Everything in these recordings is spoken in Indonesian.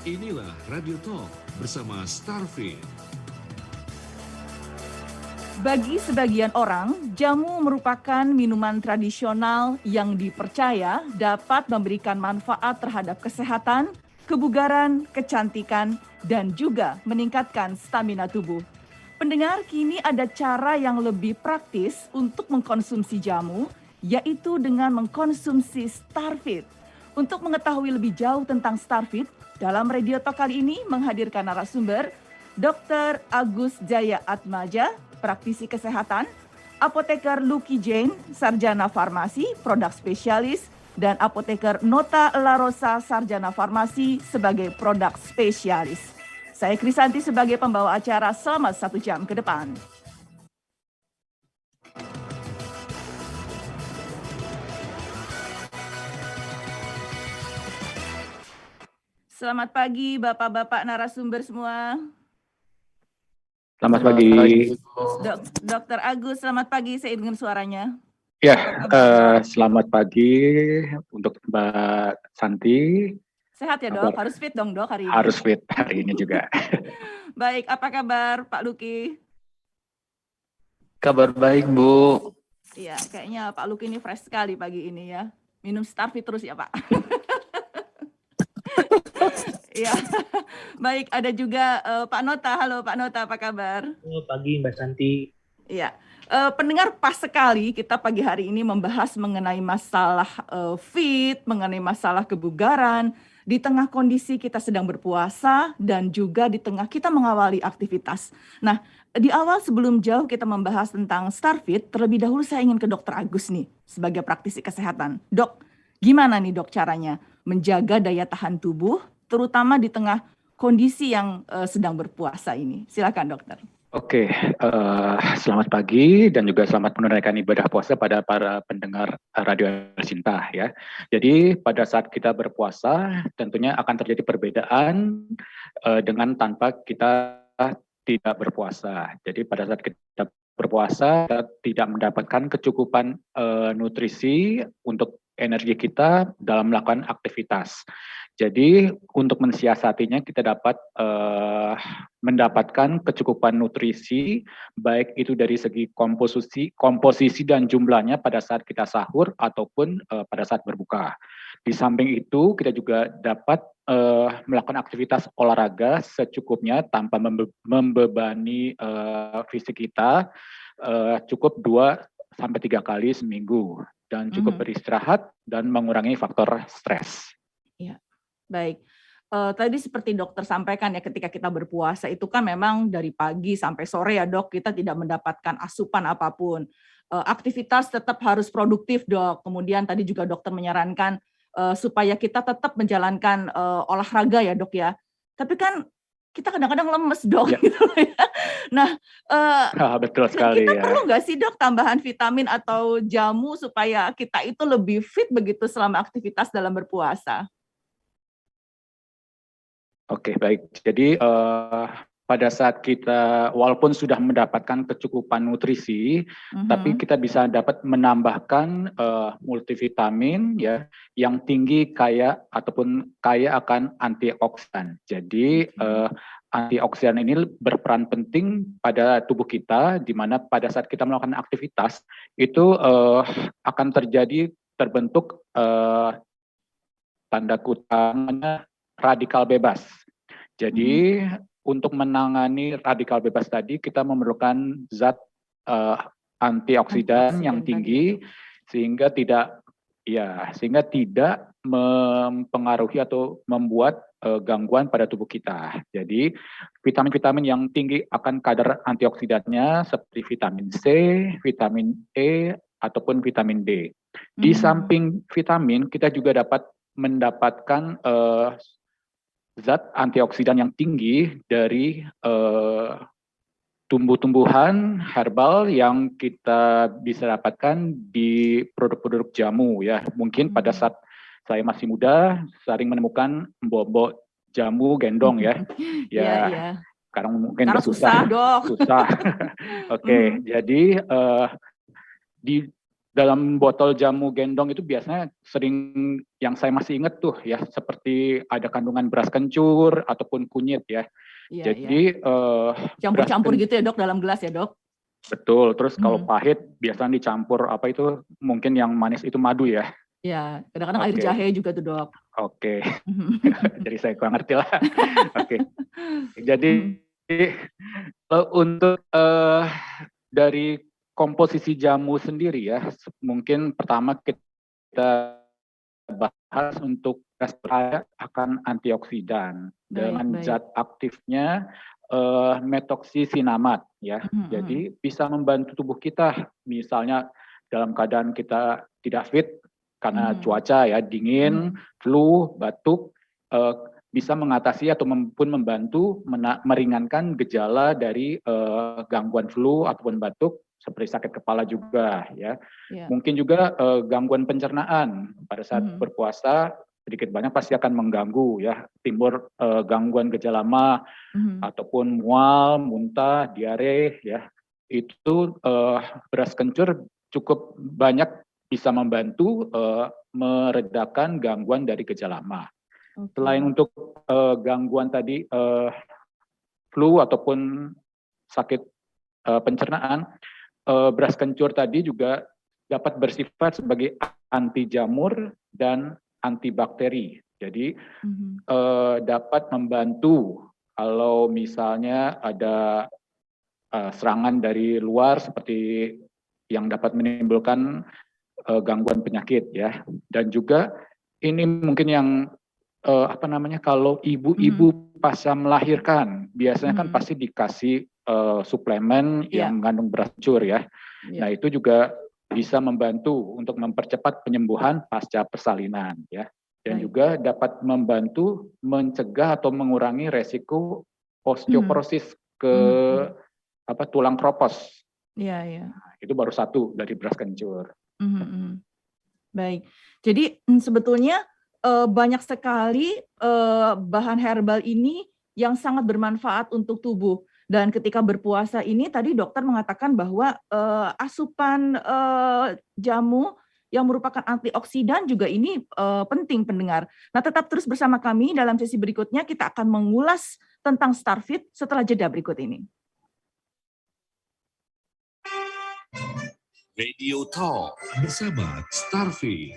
Inilah Radio Talk bersama Starfit. Bagi sebagian orang, jamu merupakan minuman tradisional yang dipercaya dapat memberikan manfaat terhadap kesehatan, kebugaran, kecantikan, dan juga meningkatkan stamina tubuh. Pendengar, kini ada cara yang lebih praktis untuk mengkonsumsi jamu, yaitu dengan mengkonsumsi Starfit. Untuk mengetahui lebih jauh tentang Starfit, dalam Radio Talk kali ini menghadirkan narasumber Dr. Agus Jaya Atmaja, praktisi kesehatan, apoteker Lucky Jane, sarjana farmasi, produk spesialis, dan apoteker Nota Larosa, sarjana farmasi sebagai produk spesialis. Saya Krisanti sebagai pembawa acara selama 1 jam ke depan. Selamat pagi Bapak-Bapak narasumber semua. Selamat pagi. Dokter Agus, selamat pagi, saya dengar suaranya. Ya, selamat pagi untuk Mbak Santi. Sehat ya dok, harus fit dong dok hari ini. Harus fit hari ini juga. Baik, apa kabar Pak Lucky? Kabar baik Bu. Iya, kayaknya Pak Lucky ini fresh sekali pagi ini ya. Minum Starfit terus ya Pak. Iya, baik, ada juga Pak Nota. Halo Pak Nota, apa kabar? Halo pagi Mbak Santi. Iya, pendengar pas sekali kita pagi hari ini membahas mengenai masalah fit, mengenai masalah kebugaran, di tengah kondisi kita sedang berpuasa dan juga di tengah kita mengawali aktivitas. Nah, di awal sebelum jauh kita membahas tentang Starfit, terlebih dahulu saya ingin ke Dokter Agus nih, sebagai praktisi kesehatan. Dok, gimana nih dok caranya menjaga daya tahan tubuh, terutama di tengah kondisi yang sedang berpuasa ini? Silakan dokter. Oke, selamat pagi dan juga selamat menunaikan ibadah puasa pada para pendengar Radio Cinta ya. Jadi pada saat kita berpuasa tentunya akan terjadi perbedaan dengan tanpa kita tidak berpuasa. Jadi pada saat kita berpuasa kita tidak mendapatkan kecukupan nutrisi untuk energi kita dalam melakukan aktivitas. Jadi untuk mensiasatinya kita dapat mendapatkan kecukupan nutrisi baik itu dari segi komposisi dan jumlahnya pada saat kita sahur ataupun pada saat berbuka. Di samping itu kita juga dapat melakukan aktivitas olahraga secukupnya tanpa membebani fisik kita, cukup 2-3 kali seminggu dan cukup beristirahat dan mengurangi faktor stres. Iya. Baik, tadi seperti dokter sampaikan ya ketika kita berpuasa itu kan memang dari pagi sampai sore ya dok, kita tidak mendapatkan asupan apapun. Aktivitas tetap harus produktif dok, kemudian tadi juga dokter menyarankan supaya kita tetap menjalankan olahraga ya dok ya. Tapi kan kita kadang-kadang lemes dok ya. Gitu ya. Nah, betul sekali kita ya. perlu nggak sih dok tambahan vitamin atau jamu supaya kita itu lebih fit begitu selama aktivitas dalam berpuasa? Oke, baik. Jadi pada saat kita walaupun sudah mendapatkan kecukupan nutrisi, tapi kita bisa dapat menambahkan multivitamin ya yang tinggi kaya akan antioksidan. Jadi antioksidan ini berperan penting pada tubuh kita, di mana pada saat kita melakukan aktivitas itu akan terbentuk tanda kutip radikal bebas. Jadi untuk menangani radikal bebas tadi kita memerlukan zat antioksidan yang tinggi sehingga tidak mempengaruhi atau membuat gangguan pada tubuh kita. Jadi vitamin-vitamin yang tinggi akan kadar antioksidannya seperti vitamin C, vitamin E ataupun vitamin D. Di samping vitamin kita juga dapat mendapatkan zat antioksidan yang tinggi dari tumbuh-tumbuhan herbal yang kita bisa dapatkan di produk-produk jamu ya. Mungkin pada saat saya masih muda sering menemukan mbok-mbok jamu gendong ya. Ya. Sekarang mungkin susah dok. Susah. Oke, jadi di dalam botol jamu gendong itu biasanya sering yang saya masih ingat tuh ya, seperti ada kandungan beras kencur ataupun kunyit ya. Iya, Jadi campur-campur gitu ya dok dalam gelas ya dok? betul. Terus kalau Mhm. pahit biasanya dicampur apa itu, mungkin yang manis itu madu ya. Ya, kadang-kadang air Oke, jahe juga tuh dok. oke. Mhm. Jadi saya kurang ngerti lah. Oke. Jadi Mhm. untuk dari komposisi jamu sendiri ya, mungkin pertama kita bahas untuk gas berbahaya akan antioksidan Baik, dengan baik. zat aktifnya metoksisinamat ya. Mhm, mhm. Jadi bisa membantu tubuh kita, misalnya dalam keadaan kita tidak fit karena Mhm, cuaca ya dingin, mhm. flu, batuk, eh, bisa mengatasi atau pun membantu meringankan gejala dari gangguan flu ataupun batuk seperti sakit kepala juga ya. Ya. Mungkin juga gangguan pencernaan pada saat Mhm, berpuasa sedikit banyak pasti akan mengganggu ya, timbul gangguan gejala mah mhm, ataupun mual, muntah, diare ya. Itu beras kencur cukup banyak bisa membantu meredakan gangguan dari gejala mah. Selain oke. untuk gangguan tadi flu ataupun sakit pencernaan, beras kencur tadi juga dapat bersifat sebagai anti jamur dan antibakteri. Jadi Mhm. dapat membantu kalau misalnya ada serangan dari luar seperti yang dapat menimbulkan gangguan penyakit ya. Dan juga ini mungkin yang apa namanya, kalau Mhm, ibu-ibu pasca melahirkan biasanya kan mhm. pasti dikasih suplemen Iya, yang mengandung beras kencur ya. iya. Nah, itu juga bisa membantu untuk mempercepat penyembuhan pasca persalinan ya. Dan Baik. juga dapat membantu mencegah atau mengurangi resiko Mhm, osteoporosis ke mhm, mhm. apa tulang kropos. Iya, iya. Itu baru satu dari beras kencur. Mhm, mhm. Baik. Jadi, sebetulnya, banyak sekali, bahan herbal ini yang sangat bermanfaat untuk tubuh. Dan ketika berpuasa ini tadi dokter mengatakan bahwa, asupan, jamu yang merupakan antioksidan juga ini, penting pendengar. Nah, tetap terus bersama kami dalam sesi berikutnya kita akan mengulas tentang Starfit setelah jeda berikut ini. Radio Talk bersama Starfy.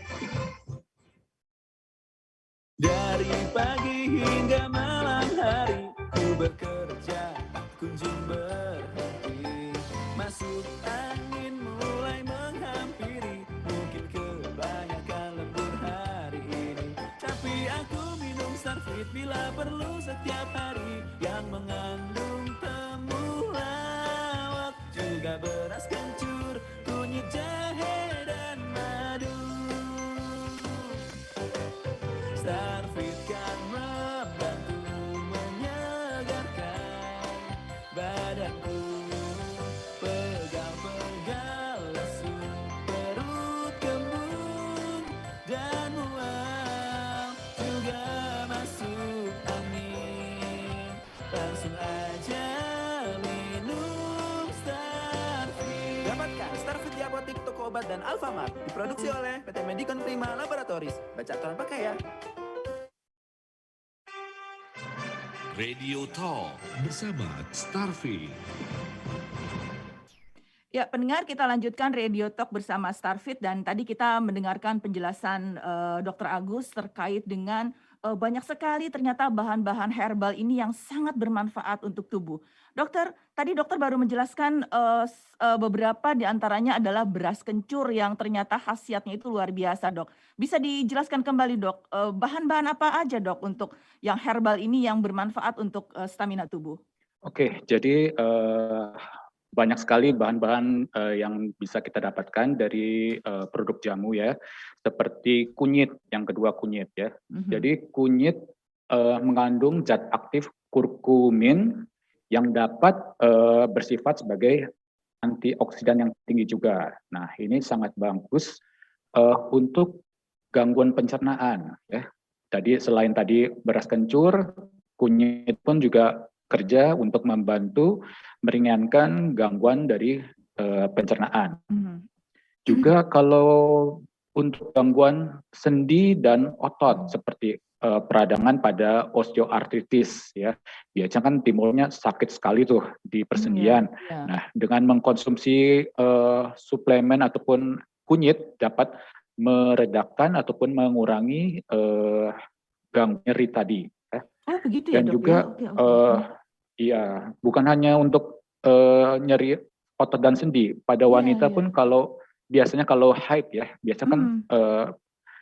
Dari pagi hingga malam hari ku bekerja kunjung berhenti. Masuk angin mulai menghampiri. Mungkin kebanyakan lembur hari ini, tapi aku minum Starfit bila perlu setiap hari. Yang mengandung temulawak, juga beras kencur, kunyit jahe dan madu. Starfit kan membantu menyegarkan badanku. Pegal-pegal lesu, perut kembung dan mual, juga masuk angin. Langsung aja minum Starfit. Dapatkan Starfit di apotik, toko obat, dan Alfamart. Diproduksi oleh PT Medicon Prima Laboratories. Baca aturan pakai ya. Radio Talk bersama Starfy. Ya, pendengar, kita lanjutkan Radio Talk bersama Starfit dan tadi kita mendengarkan penjelasan Dr. Agus terkait dengan banyak sekali ternyata bahan-bahan herbal ini yang sangat bermanfaat untuk tubuh. Dokter, tadi dokter baru menjelaskan beberapa di antaranya adalah beras kencur yang ternyata khasiatnya itu luar biasa, Dok. Bisa dijelaskan kembali, Dok, bahan-bahan apa aja, Dok, untuk yang herbal ini yang bermanfaat untuk stamina tubuh? Oke, jadi banyak sekali bahan-bahan yang bisa kita dapatkan dari produk jamu ya, seperti kunyit, yang kedua kunyit ya. Mhm. Jadi kunyit mengandung zat aktif kurkumin yang dapat bersifat sebagai antioksidan yang tinggi juga. Nah, ini sangat bagus untuk gangguan pencernaan ya. Tadi selain tadi beras kencur, kunyit pun juga kerja untuk membantu meringankan gangguan dari pencernaan. Mhm. Juga kalau untuk gangguan sendi dan otot seperti peradangan pada osteoartritis ya, biasanya kan timbulnya sakit sekali tuh di persendian. Ya. Nah, dengan mengkonsumsi suplemen ataupun kunyit dapat meredakan ataupun mengurangi gangguan nyeri tadi. Ya. Oh begitu ya Dan dok juga ya? Oke. iya, bukan hanya untuk nyeri otot dan sendi. Pada Iya, wanita iya. pun biasanya kalau haid ya, biasanya kan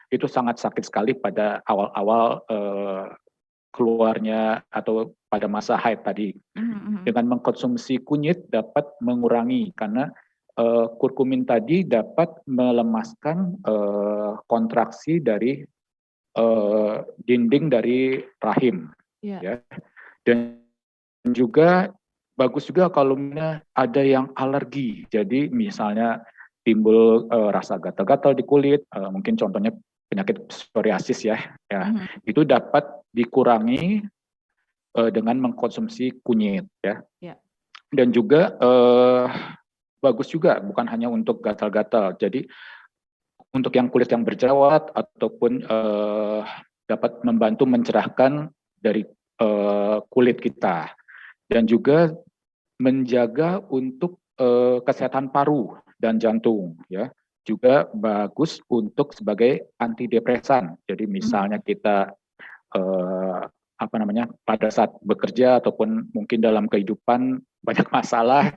itu sangat sakit sekali pada awal-awal keluarnya atau pada masa haid tadi. Dengan mengkonsumsi kunyit dapat mengurangi karena kurkumin tadi dapat melemaskan kontraksi dari dinding dari rahim. Iya. Ya. Dan juga bagus juga kalau ada yang alergi. Jadi misalnya timbul rasa gatal-gatal di kulit, mungkin contohnya penyakit psoriasis ya, itu dapat dikurangi dengan mengkonsumsi kunyit ya. Dan juga bagus juga bukan hanya untuk gatal-gatal. Jadi untuk yang kulit yang berjerawat ataupun dapat membantu mencerahkan dari kulit kita. Dan juga menjaga untuk kesehatan paru dan jantung ya. Juga bagus untuk sebagai antidepresan. Jadi misalnya kita pada saat bekerja ataupun mungkin dalam kehidupan banyak masalah,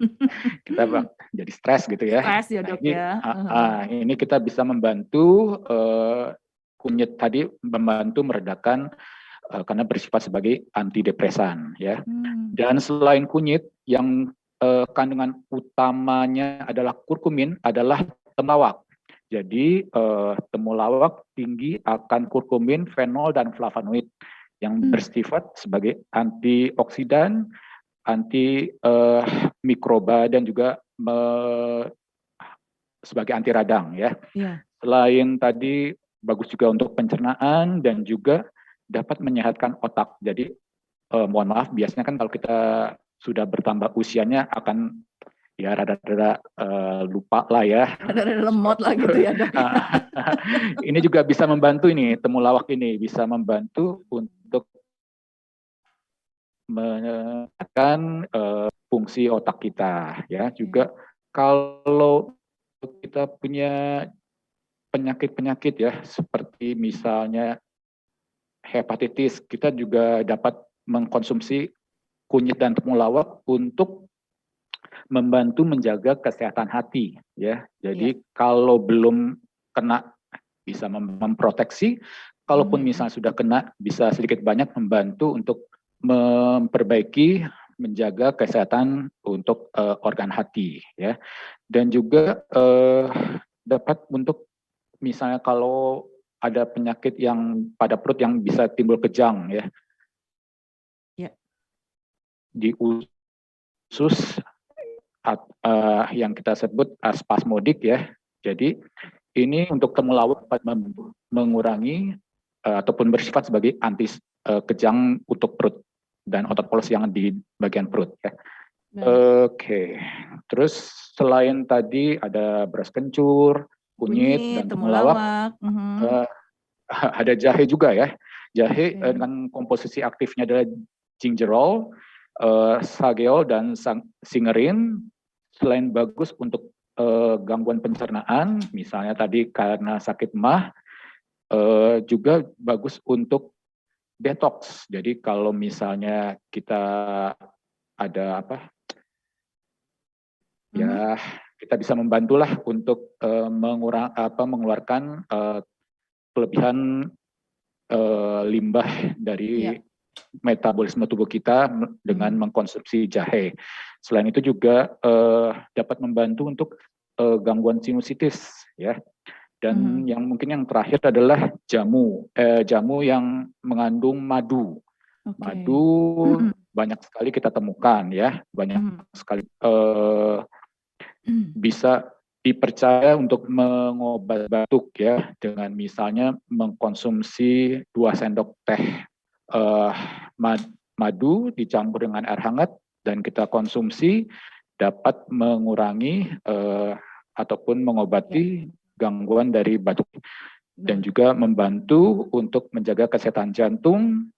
kita jadi stres gitu ya. Stres ya dok ya. Ini kita bisa membantu kunyit tadi membantu meredakan karena bersifat sebagai antidepresan ya. Dan selain kunyit yang kandungan utamanya adalah kurkumin adalah temulawak. Jadi temulawak tinggi akan kurkumin, fenol dan flavonoid yang bersifat sebagai antioksidan, anti mikroba dan juga sebagai anti radang ya. Selain tadi bagus juga untuk pencernaan dan juga dapat menyehatkan otak. Jadi mohon maaf, biasanya kan kalau kita sudah bertambah usianya akan ya rada-rada lupa lah ya. Rada-rada lemot lah gitu ya dok. Ini juga bisa membantu ini, temulawak ini bisa membantu untuk meningkatkan fungsi otak kita ya. Juga kalau kita punya penyakit-penyakit ya seperti misalnya hepatitis, kita juga dapat mengkonsumsi kunyit dan temulawak untuk membantu menjaga kesehatan hati ya. Jadi kalau belum kena bisa memproteksi, kalaupun misalnya sudah kena bisa sedikit banyak membantu untuk memperbaiki menjaga kesehatan untuk organ hati ya. Dan juga dapat untuk misalnya kalau ada penyakit yang pada perut yang bisa timbul kejang ya. Di usus yang kita sebut spasmodik ya. Jadi ini untuk temulawak dapat mengurangi ataupun bersifat sebagai anti kejang untuk perut dan otot polos yang di bagian perut ya. Oke. Terus selain tadi ada beras kencur, kunyit dan temulawak, ada jahe juga ya. Jahe dengan komposisi aktifnya adalah gingerol, sageol dan singerin. Selain bagus untuk gangguan pencernaan, misalnya tadi karena sakit mah, juga bagus untuk detox. Jadi kalau misalnya kita ada ya kita bisa membantulah untuk mengeluarkan kelebihan limbah dari metabolisme tubuh kita dengan mengkonsumsi jahe. Selain itu juga dapat membantu untuk gangguan sinusitis ya. Dan yang mungkin yang terakhir adalah jamu yang mengandung madu. Madu banyak sekali kita temukan ya, banyak sekali bisa dipercaya untuk mengobat batuk ya, dengan misalnya mengkonsumsi 2 sendok teh madu dicampur dengan air hangat dan kita konsumsi dapat mengurangi ataupun mengobati gangguan dari batuk, dan juga membantu untuk menjaga kesehatan jantung.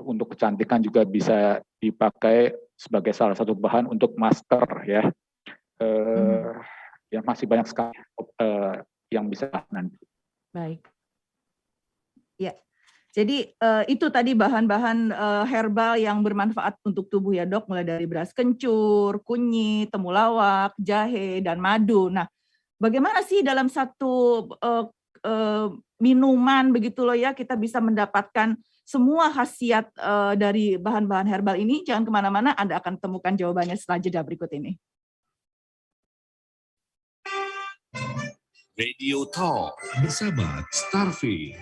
Untuk kecantikan juga bisa dipakai sebagai salah satu bahan untuk masker ya. Ya masih banyak sekali yang bisa nanti. Baik. Ya. Jadi itu tadi bahan-bahan herbal yang bermanfaat untuk tubuh ya dok, mulai dari beras kencur, kunyit, temulawak, jahe, dan madu. Nah, bagaimana sih dalam satu minuman begitu loh ya kita bisa mendapatkan semua khasiat dari bahan-bahan herbal ini? Jangan kemana-mana, Anda akan temukan jawabannya setelah jeda berikut ini. Radio Talk bersama Starfield.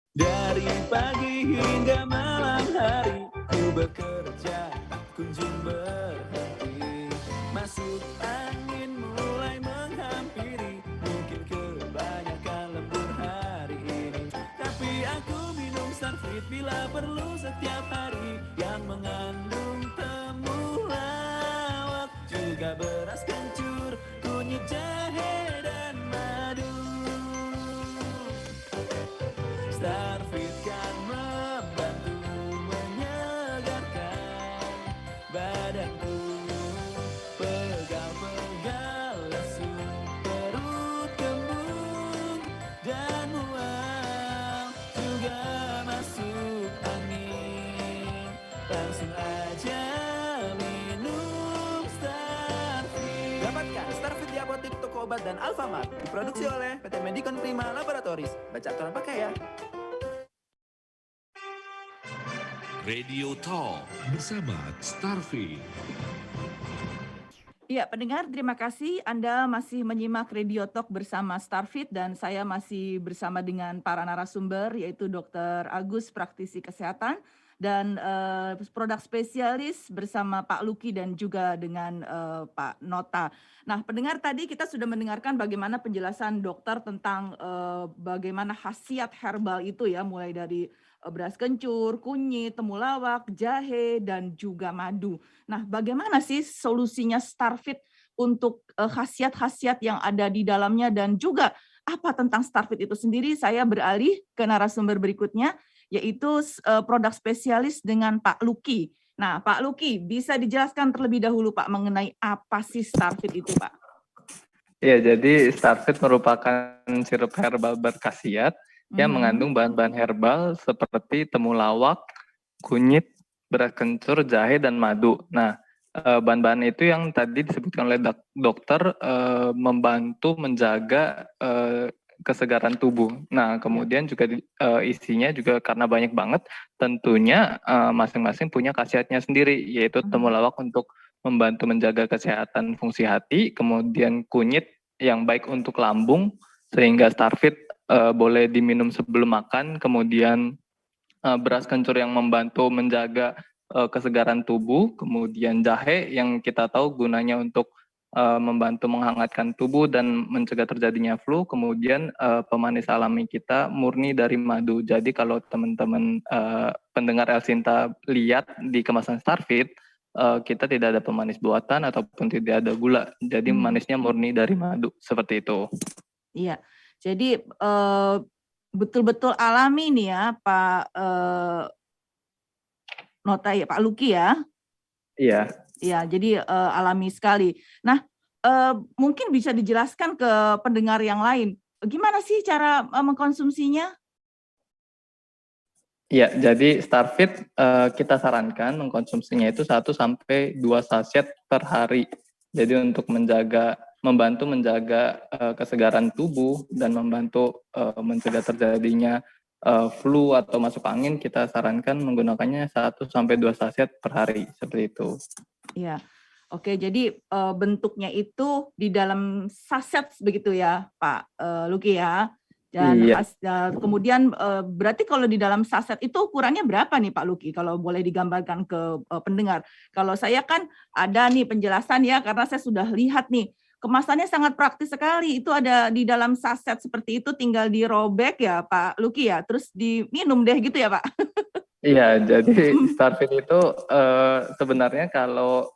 Dari pagi hingga malam hari ku bekerja, kunjung berhenti. Masuk angin mulai menghampiri, mungkin kebanyakan lembur hari ini. Tapi aku minum Starfit bila perlu setiap hari, yang mengandung temulawak, juga beras kencur, kunyit, jahe, dan madu. Starfit kan membantu menyegarkan badanku, pegal-pegal lesu, perut kembung dan mual, juga masuk angin. Langsung aja minum Starfit. Dapatkan Starfit di apotek, toko obat, dan Alfamart. Diproduksi oleh PT Medicon Prima Laboratories. Baca aturan pakai ya. Radio Talk bersama Starfield. Ya, pendengar, terima kasih Anda masih menyimak Radio Talk bersama Starfit dan saya masih bersama dengan para narasumber yaitu Dr. Agus, praktisi kesehatan, dan produk spesialis bersama Pak Luki dan juga dengan Pak Nota. Nah, pendengar, tadi kita sudah mendengarkan bagaimana penjelasan dokter tentang bagaimana khasiat herbal itu ya, mulai dari beras kencur, kunyit, temulawak, jahe, dan juga madu. Nah, bagaimana sih solusinya Starfit untuk khasiat-khasiat yang ada di dalamnya dan juga apa tentang Starfit itu sendiri? Saya beralih ke narasumber berikutnya, yaitu produk spesialis dengan Pak Luki. Nah, Pak Luki, bisa dijelaskan terlebih dahulu Pak mengenai apa sih Starfit itu, Pak? Ya, jadi Starfit merupakan sirup herbal berkhasiat yang mengandung bahan-bahan herbal seperti temulawak, kunyit, beras kencur, jahe, dan madu. Nah, bahan-bahan itu yang tadi disebutkan oleh dokter membantu menjaga kesegaran tubuh. Nah, kemudian juga isinya juga karena banyak banget, tentunya masing-masing punya khasiatnya sendiri, yaitu temulawak untuk membantu menjaga kesehatan fungsi hati, kemudian kunyit yang baik untuk lambung, sehingga Starfit boleh diminum sebelum makan, kemudian beras kencur yang membantu menjaga kesegaran tubuh, kemudian jahe yang kita tahu gunanya untuk membantu menghangatkan tubuh dan mencegah terjadinya flu, kemudian pemanis alami kita murni dari madu. Jadi kalau teman-teman pendengar El Sinta lihat di kemasan Starfit, kita tidak ada pemanis buatan ataupun tidak ada gula, jadi manisnya murni dari madu, seperti itu. Iya. Jadi betul-betul alami nih ya Pak Nota ya, Pak Luki ya. Iya. Ya, jadi alami sekali. Nah, mungkin bisa dijelaskan ke pendengar yang lain, gimana sih cara mengkonsumsinya? Ya, jadi Starfit kita sarankan mengkonsumsinya itu 1-2 saset per hari. Jadi untuk membantu menjaga kesegaran tubuh dan membantu mencegah terjadinya flu atau masuk angin, kita sarankan menggunakannya 1-2 saset per hari, seperti itu. Iya, oke. Jadi bentuknya itu di dalam saset begitu ya, Pak Luki ya. Dan iya. Kemudian berarti kalau di dalam saset itu ukurannya berapa nih Pak Luki? Kalau boleh digambarkan ke pendengar. Kalau saya kan ada nih penjelasan ya, karena saya sudah lihat nih. Kemasannya sangat praktis sekali, itu ada di dalam saset seperti itu, tinggal dirobek ya Pak Luki ya, terus diminum deh gitu ya Pak? Iya, jadi Starfit itu sebenarnya kalau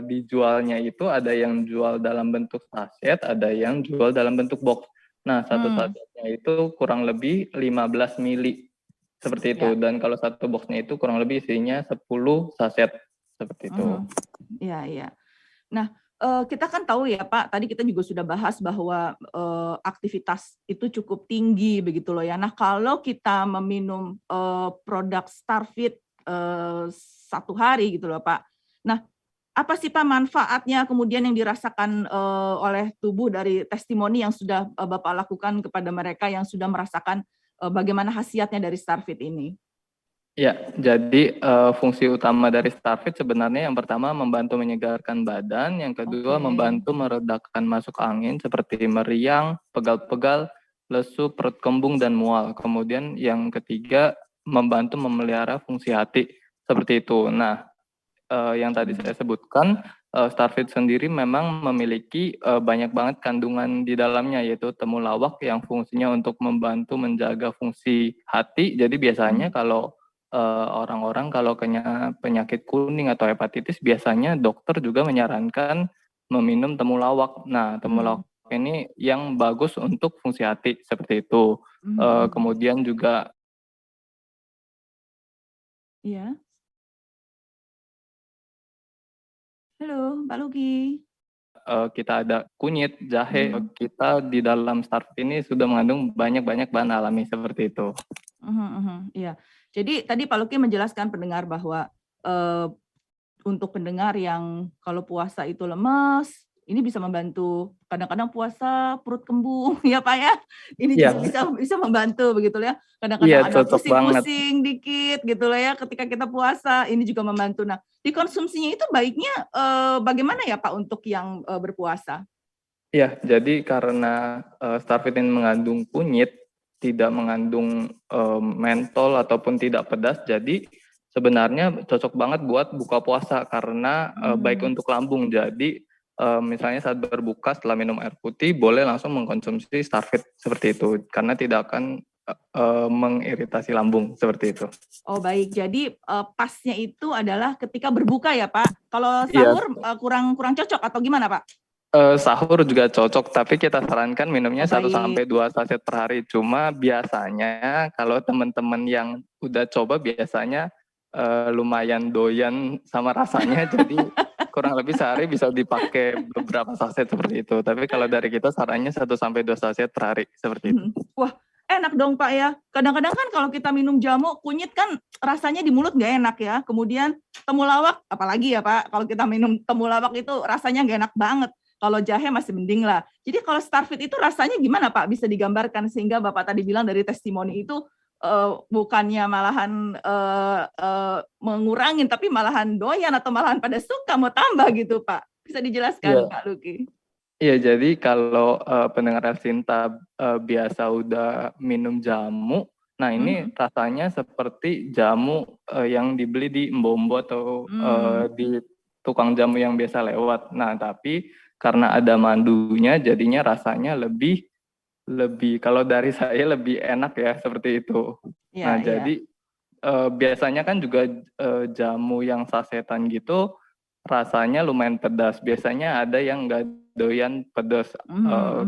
dijualnya itu ada yang jual dalam bentuk saset, ada yang jual dalam bentuk box. Nah, satu sasetnya itu kurang lebih 15 mili seperti itu. Ya. Dan kalau satu boxnya itu kurang lebih isinya 10 saset seperti itu. Iya, iya. Nah, kita kan tahu ya Pak, tadi kita juga sudah bahas bahwa aktivitas itu cukup tinggi begitu loh ya. Nah, kalau kita meminum produk Starfit satu hari gitu loh Pak. Nah, apa sih Pak manfaatnya kemudian yang dirasakan oleh tubuh dari testimoni yang sudah Bapak lakukan kepada mereka yang sudah merasakan bagaimana khasiatnya dari Starfit ini? Ya, jadi fungsi utama dari Starfit sebenarnya yang pertama membantu menyegarkan badan, yang kedua membantu meredakan masuk angin seperti meriang, pegal-pegal, lesu, perut kembung, dan mual. Kemudian yang ketiga membantu memelihara fungsi hati seperti itu. Nah, yang tadi saya sebutkan, Starfit sendiri memang memiliki banyak banget kandungan di dalamnya, yaitu temulawak yang fungsinya untuk membantu menjaga fungsi hati. Jadi biasanya kalau orang-orang kalau kena penyakit kuning atau hepatitis biasanya dokter juga menyarankan meminum temulawak. Nah, temulawak ini yang bagus untuk fungsi hati seperti itu. Kemudian juga Iya. Halo, Pak Luki. kita ada kunyit, jahe. Kita di dalam Starfit ini sudah mengandung banyak-banyak bahan alami seperti itu. Iya. Jadi tadi Pak Luki menjelaskan pendengar bahwa untuk pendengar yang kalau puasa itu lemas, ini bisa membantu. Kadang-kadang puasa perut kembung, ya Pak ya. Ini juga bisa membantu begitu ya. Kadang-kadang ada cocok banget. pusing-pusing dikit gitu lah ya ketika kita puasa, ini juga membantu. Nah, dikonsumsinya itu baiknya bagaimana ya Pak untuk yang berpuasa? Ya, jadi karena Starfit ini mengandung kunyit, tidak mengandung mentol ataupun tidak pedas, jadi sebenarnya cocok banget buat buka puasa karena baik untuk lambung. Jadi misalnya saat berbuka setelah minum air putih boleh langsung mengkonsumsi Starfit seperti itu karena tidak akan mengiritasi lambung seperti itu. Oh baik, jadi pasnya itu adalah ketika berbuka ya Pak. Kalau sahur kurang cocok atau gimana Pak? Sahur juga cocok, tapi kita sarankan minumnya 1 sampai 2 saset per hari. Cuma biasanya kalau teman-teman yang udah coba biasanya lumayan doyan sama rasanya, jadi kurang lebih sehari bisa dipakai beberapa saset seperti itu. Tapi kalau dari kita sarannya 1 sampai 2 saset per hari seperti itu. Wah, enak dong Pak ya. Kadang-kadang kan kalau kita minum jamu, kunyit kan rasanya di mulut nggak enak ya. Kemudian temulawak, apalagi ya Pak, kalau kita minum temulawak itu rasanya nggak enak banget. Kalau jahe masih mending lah. Jadi kalau Starfit itu rasanya gimana Pak? Bisa digambarkan sehingga Bapak tadi bilang dari testimoni itu bukannya malahan mengurangin, tapi malahan doyan atau malahan pada suka mau tambah gitu Pak. Bisa dijelaskan Pak Luki? Iya, jadi kalau pendengar Elsinta biasa udah minum jamu, nah ini rasanya seperti jamu yang dibeli di Mbombo atau di tukang jamu yang biasa lewat. Nah, tapi karena ada mandunya jadinya rasanya lebih kalau dari saya lebih enak ya seperti itu. Nah, jadi biasanya kan juga jamu yang sasetan gitu rasanya lumayan pedas. Biasanya ada yang nggak doyan pedas,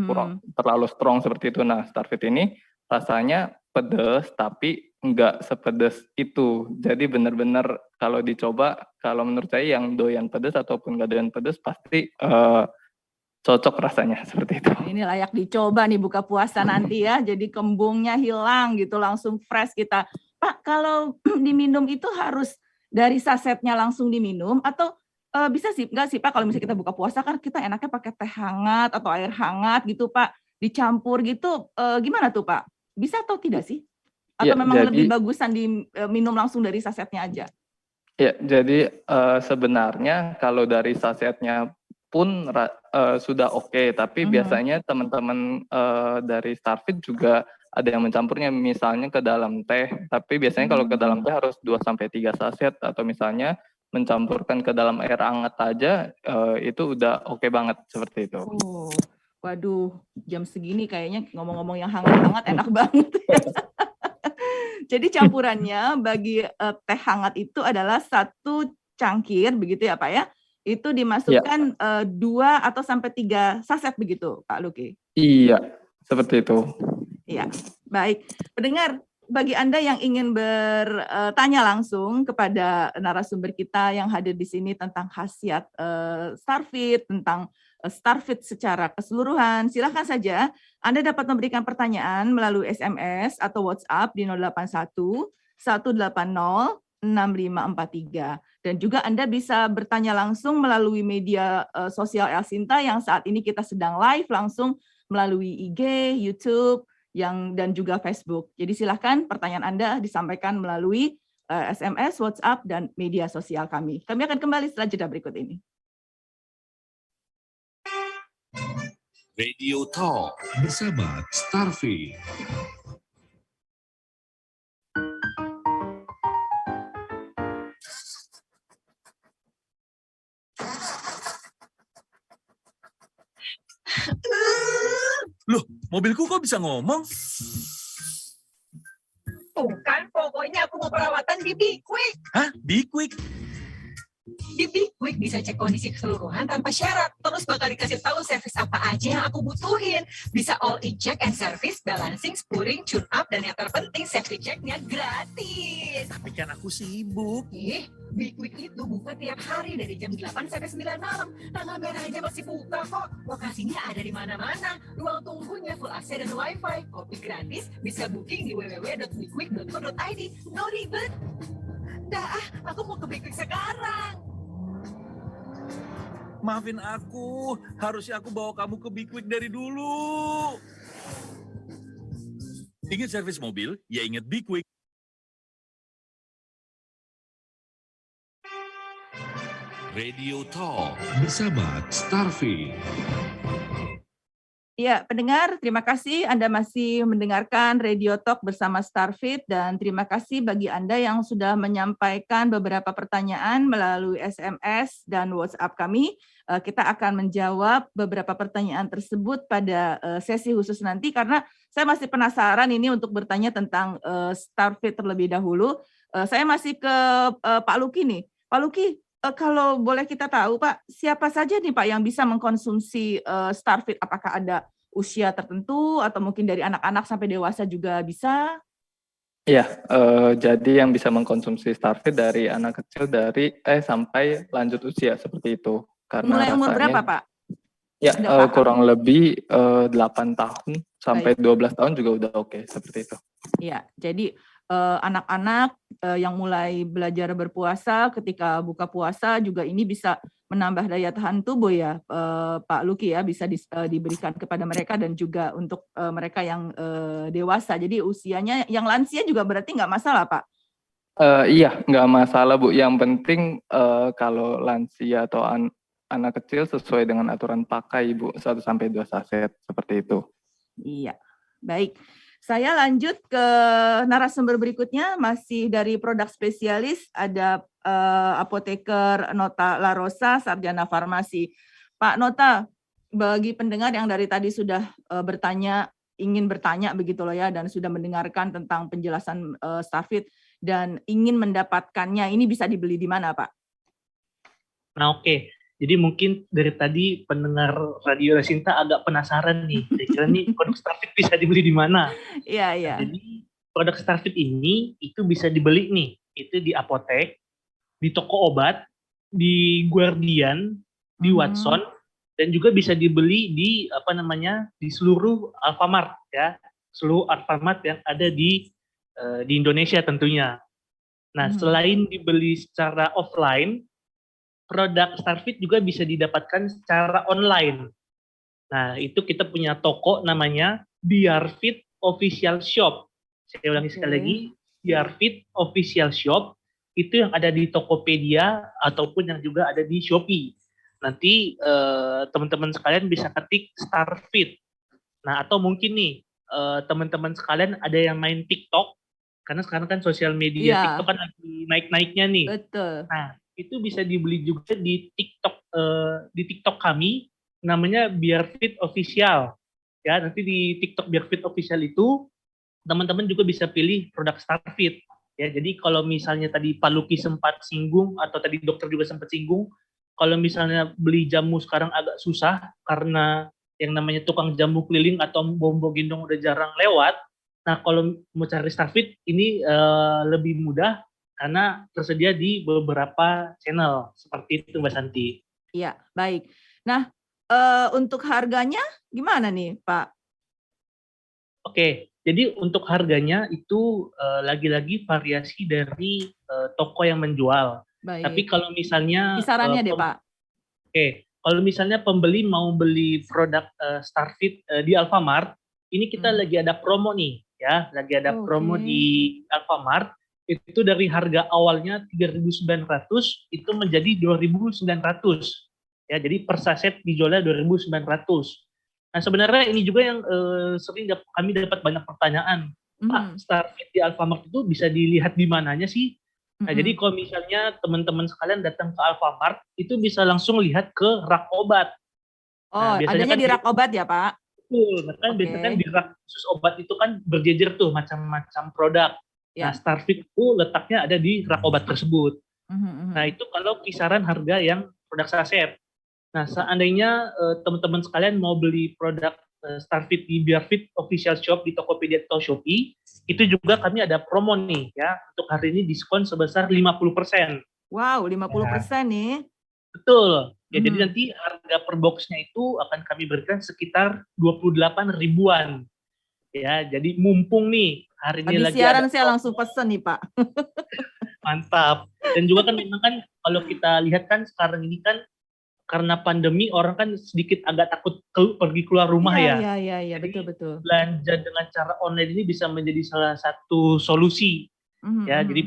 kurang terlalu strong seperti itu. Nah, Starfit ini rasanya pedas tapi nggak sepedas itu. Jadi benar-benar kalau dicoba, kalau menurut saya yang doyan pedas ataupun nggak doyan pedas pasti cocok rasanya seperti itu. Ini layak dicoba nih buka puasa nanti ya. Jadi kembungnya hilang gitu, langsung fresh kita. Pak, kalau diminum itu harus dari sasetnya langsung diminum atau bisa sih, enggak sih Pak, kalau misalnya kita buka puasa kan kita enaknya pakai teh hangat atau air hangat gitu Pak, dicampur gitu, gimana tuh Pak? Bisa atau tidak sih? Atau memang lebih bagusan diminum langsung dari sasetnya aja? Ya, jadi sebenarnya kalau dari sasetnya pun sudah oke, tapi biasanya teman-teman dari Starfit juga ada yang mencampurnya misalnya ke dalam teh, tapi biasanya kalau ke dalam teh harus 2 sampai 3 saset atau misalnya mencampurkan ke dalam air hangat aja itu udah oke banget seperti itu. Oh, waduh, jam segini kayaknya ngomong-ngomong yang hangat-hangat enak banget. Jadi campurannya bagi teh hangat itu adalah 1 cangkir begitu ya Pak ya? Itu dimasukkan 2 atau sampai 3 saset begitu Pak Luki? Iya, seperti itu. Iya, baik. Pendengar, bagi Anda yang ingin bertanya langsung kepada narasumber kita yang hadir di sini tentang khasiat Starfit, tentang Starfit secara keseluruhan, silakan saja Anda dapat memberikan pertanyaan melalui SMS atau WhatsApp di 081 180 6543. Dan juga Anda bisa bertanya langsung melalui media sosial Elsinta yang saat ini kita sedang live langsung melalui IG, YouTube, dan juga Facebook. Jadi silakan pertanyaan Anda disampaikan melalui SMS, WhatsApp, dan media sosial kami. Kami akan kembali setelah jeda berikut ini. Radio Talk bersama Starfit. Loh, mobilku kok bisa ngomong? Bukan, pokoknya aku mau perawatan di Be Quick. Hah? Be Quick? Di Be Quick bisa cek kondisi keseluruhan tanpa syarat. Terus bakal dikasih tahu servis apa aja yang aku butuhin. Bisa all in check and service, balancing, spuring, tune up, dan yang terpenting safety check-nya gratis. Tapi kan aku sibuk. Be Quick itu buka tiap hari dari jam 8 sampai 9 malam. Tanggal merah aja masih buka kok. Lokasinya ada di mana-mana. Ruang tunggunya full AC dan wifi. Kopi gratis, bisa booking di www.bequick.co.id. No ribet. Dah, aku mau ke Be Quick sekarang. Maafin aku, harusnya aku bawa kamu ke Be Quick dari dulu. Ingat servis mobil? Ya ingat Be Quick. Radio Talk bersama Starfit. Ya, pendengar, terima kasih Anda masih mendengarkan Radio Talk bersama Starfit, dan terima kasih bagi Anda yang sudah menyampaikan beberapa pertanyaan melalui SMS dan WhatsApp kami. Kita akan menjawab beberapa pertanyaan tersebut pada sesi khusus nanti, karena saya masih penasaran ini untuk bertanya tentang Starfit terlebih dahulu. Saya masih ke Pak Luki nih. Pak Luki, kalau boleh kita tahu Pak, siapa saja nih Pak yang bisa mengkonsumsi Starfit? Apakah ada usia tertentu atau mungkin dari anak-anak sampai dewasa juga bisa? Iya, jadi yang bisa mengkonsumsi Starfit dari anak kecil sampai lanjut usia seperti itu. Karena Mulai umur rasanya, berapa Pak? ya Sudah paham? kurang lebih 8 tahun sampai 12 tahun juga udah oke, seperti itu. Iya, jadi anak-anak yang mulai belajar berpuasa ketika buka puasa juga ini bisa menambah daya tahan tubuh ya Pak Luki ya, bisa diberikan kepada mereka dan juga untuk mereka yang dewasa. Jadi usianya yang lansia juga berarti nggak masalah Pak? Iya, nggak masalah Bu. Yang penting kalau lansia atau anak kecil sesuai dengan aturan pakai Bu, 1 sampai 2 saset seperti itu. Iya, baik. Saya lanjut ke narasumber berikutnya, masih dari produk spesialis, ada apoteker Nota Larosa, Sarjana Farmasi. Pak Nota, bagi pendengar yang dari tadi sudah ingin bertanya begitu loh ya, dan sudah mendengarkan tentang penjelasan Starfit dan ingin mendapatkannya, ini bisa dibeli di mana Pak? Nah oke. Jadi mungkin dari tadi pendengar Radio Elsinta agak penasaran nih, kira-kira nih produk Starfit bisa dibeli di mana? Iya, iya. Jadi produk Starfit ini itu bisa dibeli nih, itu di apotek, di toko obat, di Guardian, di Watson, dan juga bisa dibeli di di seluruh Alfamart ya, seluruh Alfamart yang ada di Indonesia tentunya. Nah, selain dibeli secara offline, produk Starfit juga bisa didapatkan secara online. Nah, itu kita punya toko namanya Biarfit Official Shop. Saya ulangi sekali lagi, Biarfit Official Shop, itu yang ada di Tokopedia ataupun yang juga ada di Shopee. Nanti teman-teman sekalian bisa ketik Starfit. Nah, atau mungkin nih teman-teman sekalian ada yang main TikTok, karena sekarang kan sosial media TikTok kan lagi naik-naiknya nih. Betul. Nah, itu bisa dibeli juga di TikTok kami, namanya Biarfit Official. Ya, nanti di TikTok Biarfit Official itu teman-teman juga bisa pilih produk Starfit. Ya, jadi kalau misalnya tadi Pak Luki sempat singgung atau tadi dokter juga sempat singgung, kalau misalnya beli jamu sekarang agak susah karena yang namanya tukang jamu keliling atau bombo gendong udah jarang lewat. Nah, kalau mau cari Starfit ini lebih mudah karena tersedia di beberapa channel seperti itu, Mbak Santi. Iya, baik. Nah, untuk harganya gimana nih, Pak? Oke, jadi untuk harganya itu lagi-lagi variasi dari toko yang menjual. Tapi Baik. kalau misalnya Kisarannya deh, Pak. Oke, kalau misalnya pembeli mau beli produk Starfit di Alfamart, ini kita lagi ada promo nih, ya, lagi ada promo Oke. di Alfamart. Itu dari harga awalnya 3.900 itu menjadi 2.900. Ya, jadi per saset dijualnya 2.900. Nah, sebenarnya ini juga yang sering kami dapat banyak pertanyaan. Pak, Starfit di Alfamart itu bisa dilihat di mananya sih? Nah, jadi kalau misalnya teman-teman sekalian datang ke Alfamart, itu bisa langsung lihat ke rak obat. Oh, Nah, biasanya adanya kan di rak obat ya, Pak? betul, nah kan biasanya kan di rak khusus obat itu kan berjejer tuh macam-macam produk. Nah, Ya. Starfit itu letaknya ada di rak obat tersebut. Nah, itu kalau kisaran harga yang produk saset. Nah, seandainya teman-teman sekalian mau beli produk Starfit di Biarfit Official Shop di Tokopedia atau Shopee, itu juga kami ada promo nih ya. Untuk hari ini diskon sebesar 50%. Wow, 50% nih. Betul. Ya, jadi nanti harga per boxnya itu akan kami berikan sekitar 28 ribuan. Ya, jadi mumpung nih hari ini Habis lagi siaran ada saya langsung pesen nih, Pak. mantap. Dan juga kan memang kan kalau kita lihat kan sekarang ini kan karena pandemi orang kan sedikit agak takut pergi keluar rumah ya. Iya, Jadi betul. belanja dengan cara online ini bisa menjadi salah satu solusi. Ya, jadi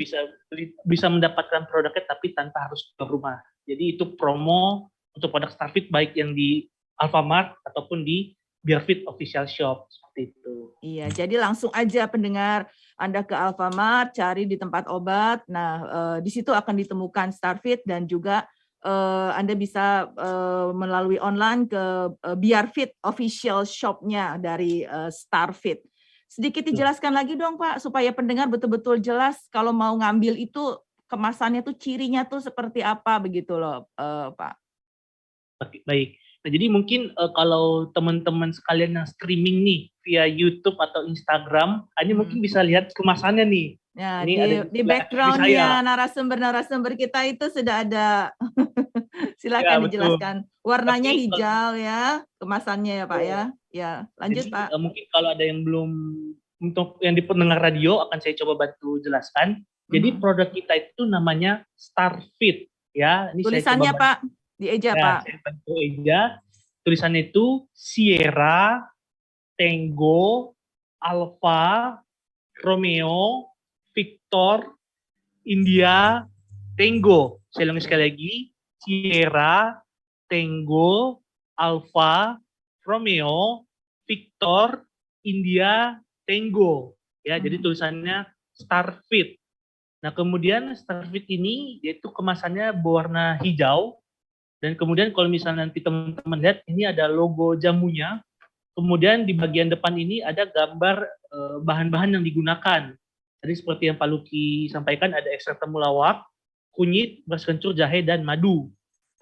bisa mendapatkan produknya tapi tanpa harus keluar rumah. Jadi itu promo untuk produk Starfit baik yang di Alfamart ataupun di Biarfit Official Shop seperti itu. Iya, jadi langsung aja pendengar Anda ke Alfamart, cari di tempat obat. Nah, di situ akan ditemukan Starfit dan juga Anda bisa melalui online ke Biarfit Official Shop-nya dari Starfit. Sedikit dijelaskan lagi dong, Pak, supaya pendengar betul-betul jelas kalau mau ngambil itu kemasannya tuh cirinya tuh seperti apa begitu loh, Pak. Baik. Nah, jadi mungkin kalau teman-teman sekalian yang streaming nih via YouTube atau Instagram, ini mungkin bisa lihat kemasannya nih. Nah, Ini ada di background-nya narasumber-narasumber kita itu sudah ada. Silakan dijelaskan. Warnanya hijau ya, kemasannya ya Pak ya. Ya, lanjut jadi, Pak. Mungkin kalau ada yang belum, untuk yang di pendengar radio akan saya coba bantu jelaskan. Jadi produk kita itu namanya Starfit ya. Ini tulisannya saya coba Pak, dieja ya, Pak. saya bantu eja. Tulisannya itu Sierra, Tango, Alpha, Romeo, Victor, India, Tango. Saya ulangi sekali lagi. Sierra, Tango, Alpha, Romeo, Victor, India, Tango. Ya, jadi tulisannya Starfit. Nah, kemudian Starfit ini yaitu kemasannya berwarna hijau. Dan kemudian kalau misalnya nanti teman-teman lihat, ini ada logo jamunya. Kemudian di bagian depan ini ada gambar bahan-bahan yang digunakan. Tadi seperti yang Pak Luki sampaikan, ada ekstrak temulawak, kunyit, beras kencur, jahe, dan madu.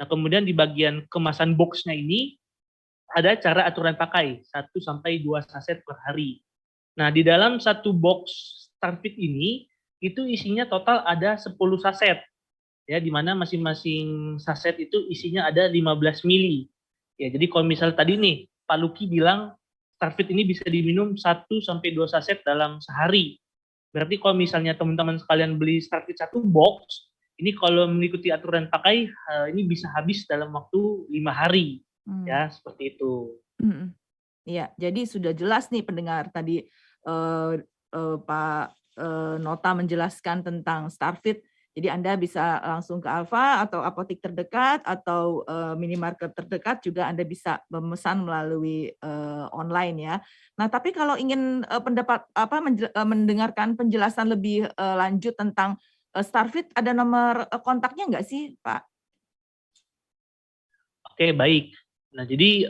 Nah, kemudian di bagian kemasan boxnya ini ada cara aturan pakai 1-2 saset per hari. Nah, di dalam satu box Starfit ini itu isinya total ada 10 saset. Ya, di mana masing-masing saset itu isinya ada 15 mili. Ya, jadi kalau misal tadi nih Pak Luki bilang Starfit ini bisa diminum 1-2 saset dalam sehari. Berarti kalau misalnya teman-teman sekalian beli Starfit 1 box, ini kalau mengikuti aturan pakai ini bisa habis dalam waktu 5 hari. Ya, seperti itu. Iya, jadi sudah jelas nih pendengar tadi Pak Nota menjelaskan tentang Starfit. Jadi Anda bisa langsung ke Alfa atau apotik terdekat atau minimarket terdekat juga Anda bisa memesan melalui online ya. Nah, tapi kalau ingin mendengarkan penjelasan lebih lanjut tentang Starfit, ada nomor kontaknya nggak sih, Pak? Oke, baik. Nah, jadi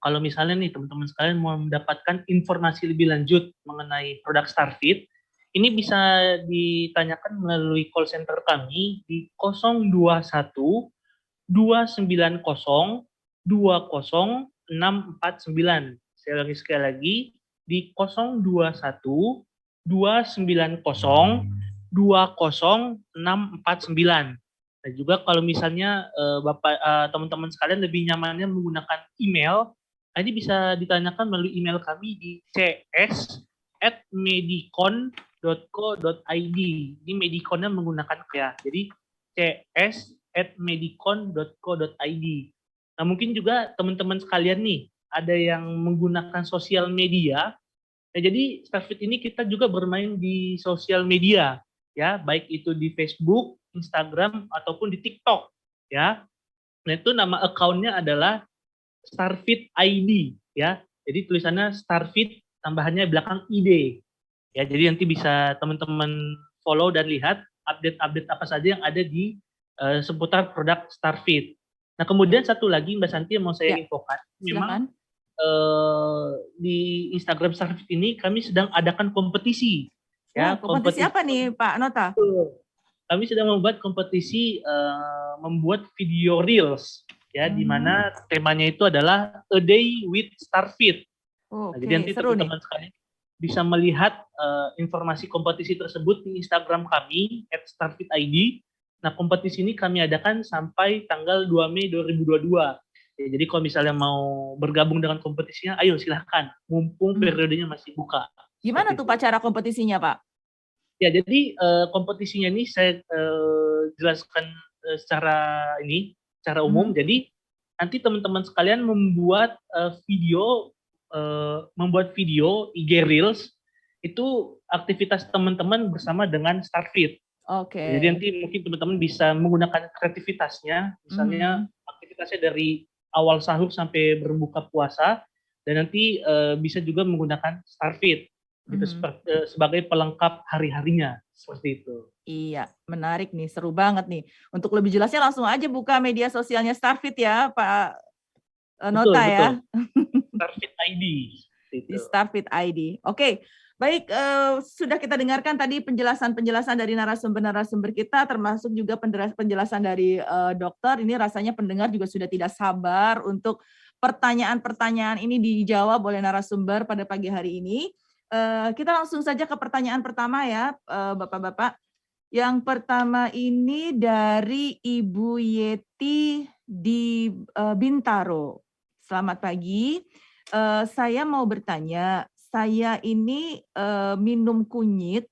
kalau misalnya nih teman-teman sekalian mau mendapatkan informasi lebih lanjut mengenai produk Starfit, ini bisa ditanyakan melalui call center kami di 021 290 20649. Saya ulangi sekali lagi di 021 290 20649. Dan juga kalau misalnya teman-teman sekalian lebih nyamannya menggunakan email, ini bisa ditanyakan melalui email kami di cs@medicon.co.id. Ini Mediconnya menggunakan ya. Jadi cs@medicon.co.id. Nah, mungkin juga teman-teman sekalian nih, ada yang menggunakan sosial media. Nah, jadi Starfit ini kita juga bermain di sosial media, ya, baik itu di Facebook, Instagram, ataupun di TikTok, ya. Nah, itu nama account-nya adalah Starfit ID, ya. Jadi tulisannya Starfit, tambahannya belakang ID. Ya, jadi nanti bisa teman-teman follow dan lihat update-update apa saja yang ada di seputar produk Starfit. Nah, kemudian satu lagi Mbak Santi yang mau saya infokan, memang di Instagram Starfit ini kami sedang adakan kompetisi. Ya, kompetisi apa nih Pak Nota? Kami sedang membuat kompetisi membuat video reels, ya, di mana temanya itu adalah A Day with Starfit. Nah, jadi nanti teman-teman sekalian bisa melihat informasi kompetisi tersebut di Instagram kami @starfitid. Nah, kompetisi ini kami adakan sampai tanggal 2 Mei 2022. Ya, jadi kalau misalnya mau bergabung dengan kompetisinya, ayo silahkan, mumpung periodenya masih buka. Gimana tuh Pak cara kompetisinya Pak? Ya, jadi kompetisinya ini saya jelaskan secara umum. Jadi nanti teman-teman sekalian membuat video IG Reels, itu aktivitas teman-teman bersama dengan Starfit. Jadi nanti mungkin teman-teman bisa menggunakan kreativitasnya, misalnya aktivitasnya dari awal sahur sampai berbuka puasa, dan nanti bisa juga menggunakan Starfit gitu, sebagai pelengkap hari-harinya, seperti itu. Iya, menarik nih, seru banget nih. Untuk lebih jelasnya langsung aja buka media sosialnya Starfit ya, Pak Nota, betul, ya. Starfit ID. Di Starfit ID. Oke, baik, sudah kita dengarkan tadi penjelasan-penjelasan dari narasumber-narasumber kita, termasuk juga penjelasan dari dokter. Ini rasanya pendengar juga sudah tidak sabar untuk pertanyaan-pertanyaan ini dijawab oleh narasumber pada pagi hari ini. Kita langsung saja ke pertanyaan pertama ya, Bapak-Bapak. Yang pertama ini dari Ibu Yeti di Bintaro. Selamat pagi. Saya mau bertanya, saya ini minum kunyit,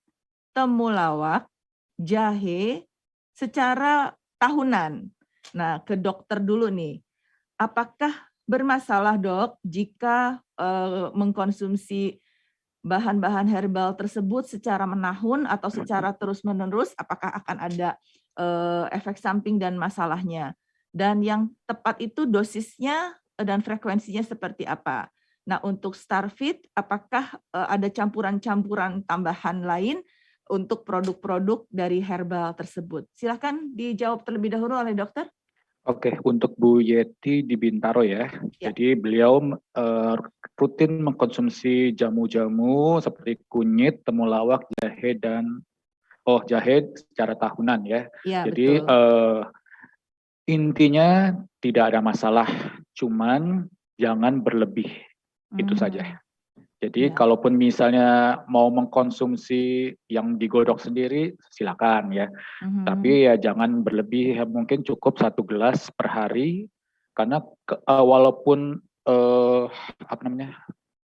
temulawak, jahe secara tahunan. Nah, ke dokter dulu nih. Apakah bermasalah, Dok, jika mengkonsumsi bahan-bahan herbal tersebut secara menahun atau secara terus-menerus, apakah akan ada efek samping dan masalahnya? Dan yang tepat itu dosisnya dan frekuensinya seperti apa? Nah, untuk Starfit, apakah ada campuran-campuran tambahan lain untuk produk-produk dari herbal tersebut? Silakan dijawab terlebih dahulu oleh dokter. Oke, untuk Bu Yeti di Bintaro ya. Jadi beliau rutin mengkonsumsi jamu-jamu seperti kunyit, temulawak, jahe jahe secara tahunan ya. Jadi intinya tidak ada masalah, cuman jangan berlebih, itu saja. Jadi kalaupun misalnya mau mengkonsumsi yang digodok sendiri, silakan ya. Tapi ya jangan berlebih, mungkin cukup 1 gelas per hari, karena walaupun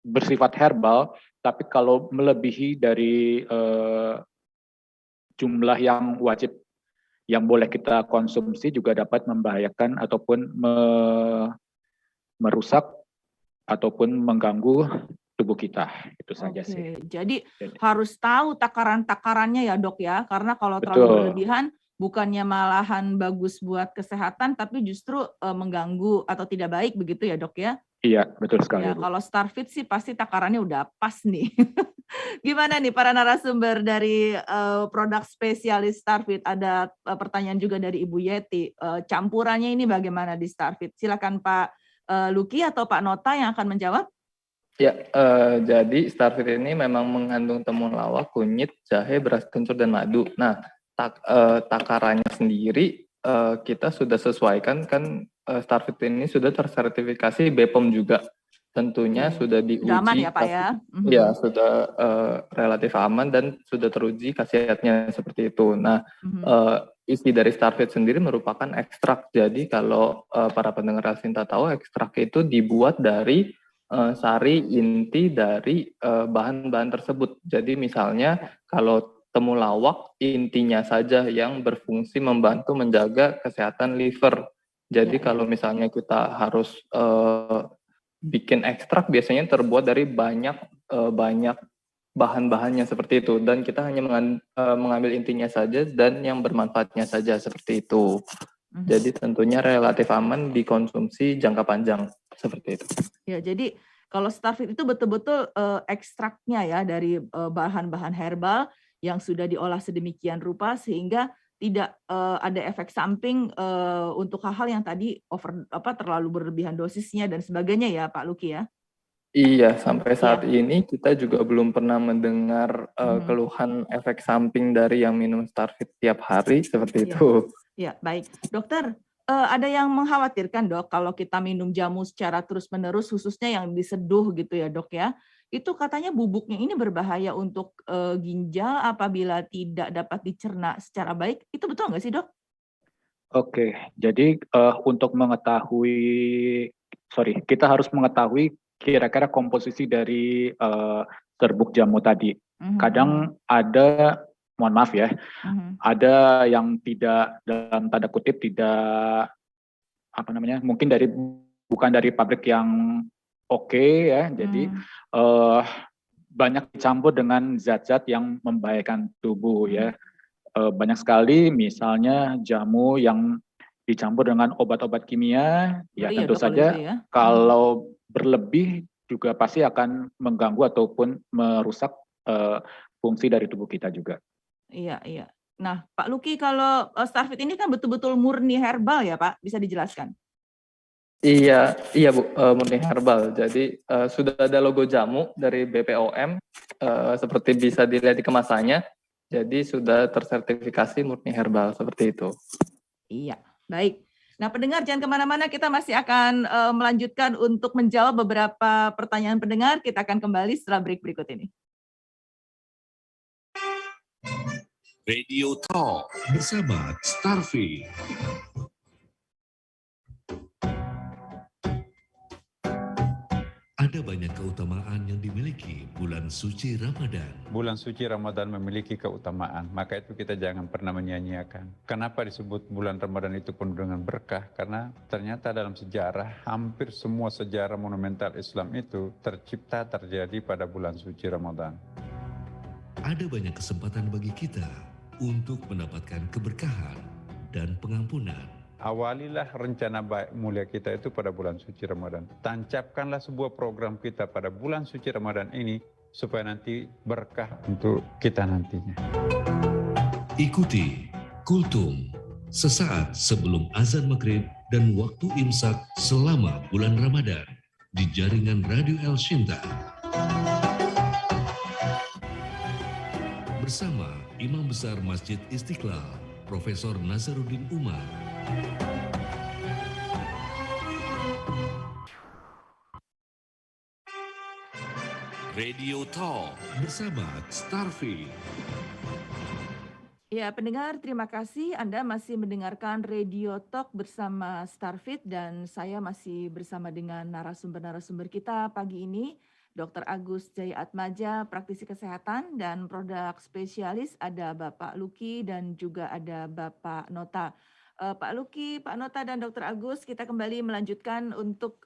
bersifat herbal, tapi kalau melebihi dari jumlah yang wajib yang boleh kita konsumsi juga dapat membahayakan ataupun merusak ataupun mengganggu tubuh kita, itu saja sih. Jadi harus tahu takaran-takarannya ya Dok ya, karena kalau terlalu berlebihan bukannya malahan bagus buat kesehatan, tapi justru mengganggu atau tidak baik begitu ya Dok ya? Iya, betul sekali. Ya, kalau Starfit sih pasti takarannya udah pas nih. Gimana nih para narasumber dari produk spesialis Starfit? Ada pertanyaan juga dari Ibu Yeti, campurannya ini bagaimana di Starfit? Silakan Pak Luki atau Pak Nota yang akan menjawab? Ya, jadi Starfit ini memang mengandung temulawak, kunyit, jahe, beras kencur, dan madu. Nah, takarannya sendiri kita sudah sesuaikan kan. Starfit ini sudah tersertifikasi BPOM juga. Tentunya sudah Sudah aman diuji, ya Pak ya? ya sudah relatif aman dan sudah teruji khasiatnya seperti itu. Nah, isi dari Starfit sendiri merupakan ekstrak. Jadi kalau para pendengar Sinta tahu, ekstrak itu dibuat dari sari inti dari bahan-bahan tersebut. Jadi misalnya kalau temulawak intinya saja yang berfungsi membantu menjaga kesehatan liver. Jadi kalau misalnya kita harus bikin ekstrak, biasanya terbuat dari banyak bahan-bahannya seperti itu, dan kita hanya mengambil intinya saja dan yang bermanfaatnya saja seperti itu. Jadi tentunya relatif aman dikonsumsi jangka panjang seperti itu. Ya, jadi kalau Starfit itu betul-betul ekstraknya ya dari bahan-bahan herbal yang sudah diolah sedemikian rupa sehingga tidak ada efek samping untuk hal-hal yang tadi terlalu berlebihan dosisnya dan sebagainya ya Pak Luki ya. Iya, sampai saat ini kita juga belum pernah mendengar keluhan efek samping dari yang minum Starfit tiap hari seperti itu. Ya, baik. Dokter, ada yang mengkhawatirkan dok kalau kita minum jamu secara terus-menerus khususnya yang diseduh gitu ya dok ya. Itu katanya bubuknya ini berbahaya untuk ginjal apabila tidak dapat dicerna secara baik. Itu betul nggak sih dok? Oke, jadi untuk kita harus mengetahui kira-kira komposisi dari serbuk jamu tadi. Kadang ada, mohon maaf ya, ada yang tidak, dalam tanda kutip tidak mungkin bukan dari pabrik yang oke ya. Jadi banyak dicampur dengan zat-zat yang membahayakan tubuh ya. Banyak sekali misalnya jamu yang dicampur dengan obat-obat kimia, ya tentu saja kalau berlebih juga pasti akan mengganggu ataupun merusak fungsi dari tubuh kita juga. Iya. Nah, Pak Luki, kalau Starfit ini kan betul-betul murni herbal ya Pak, bisa dijelaskan? Iya Bu, murni herbal. Jadi sudah ada logo jamu dari BPOM, seperti bisa dilihat di kemasannya. Jadi sudah tersertifikasi murni herbal seperti itu. Iya, baik. Nah, pendengar jangan kemana-mana, kita masih akan melanjutkan untuk menjawab beberapa pertanyaan pendengar. Kita akan kembali setelah break berikut ini. Radio Talk bersama Starfit. Ada banyak keutamaan yang dimiliki bulan suci Ramadan. Bulan suci Ramadan memiliki keutamaan, maka itu kita jangan pernah menyia-nyiakan. Kenapa disebut bulan Ramadan itu penuh dengan berkah? Karena ternyata dalam sejarah, hampir semua sejarah monumental Islam itu terjadi pada bulan suci Ramadan. Ada banyak kesempatan bagi kita untuk mendapatkan keberkahan dan pengampunan. Awalilah rencana baik mulia kita itu pada bulan suci Ramadan. Tancapkanlah sebuah program kita pada bulan suci Ramadan ini supaya nanti berkah untuk kita nantinya. Ikuti Kultum sesaat sebelum azan maghrib dan waktu imsak selama bulan Ramadan di jaringan Radio El Shinta. Bersama Imam Besar Masjid Istiqlal, Profesor Nazaruddin Umar. Radio Talk bersama Starfit. Ya, pendengar, terima kasih Anda masih mendengarkan Radio Talk bersama Starfit dan saya masih bersama dengan narasumber-narasumber kita pagi ini, Dr. Agus Jayatmaja, praktisi kesehatan dan produk spesialis, ada Bapak Luki dan juga ada Bapak Nota. Pak Luki, Pak Nota, dan Dr. Agus, kita kembali melanjutkan untuk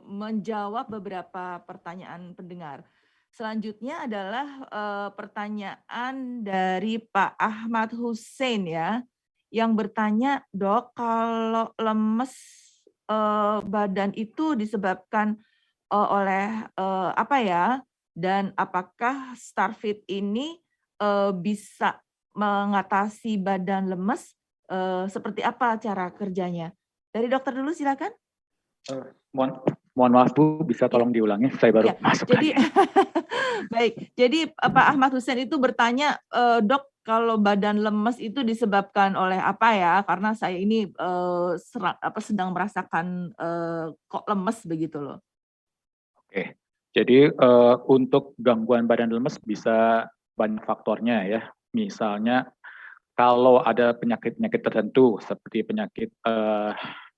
menjawab beberapa pertanyaan pendengar. Selanjutnya adalah pertanyaan dari Pak Ahmad Hussein ya, yang bertanya, dok, kalau lemes badan itu disebabkan oleh apa ya? Dan apakah Starfit ini bisa mengatasi badan lemes? Seperti apa cara kerjanya? Dari dokter dulu silakan. Mohon maaf Bu, bisa tolong diulangi? Saya baru Ya, masuk jadi tadi. baik. Jadi Pak Ahmad Hussein itu bertanya, Dok, kalau badan lemes itu disebabkan oleh apa ya? Karena saya ini sedang merasakan kok lemes begitu loh. Oke, jadi untuk gangguan badan lemes bisa banyak faktornya ya. Misalnya kalau ada penyakit-penyakit tertentu seperti penyakit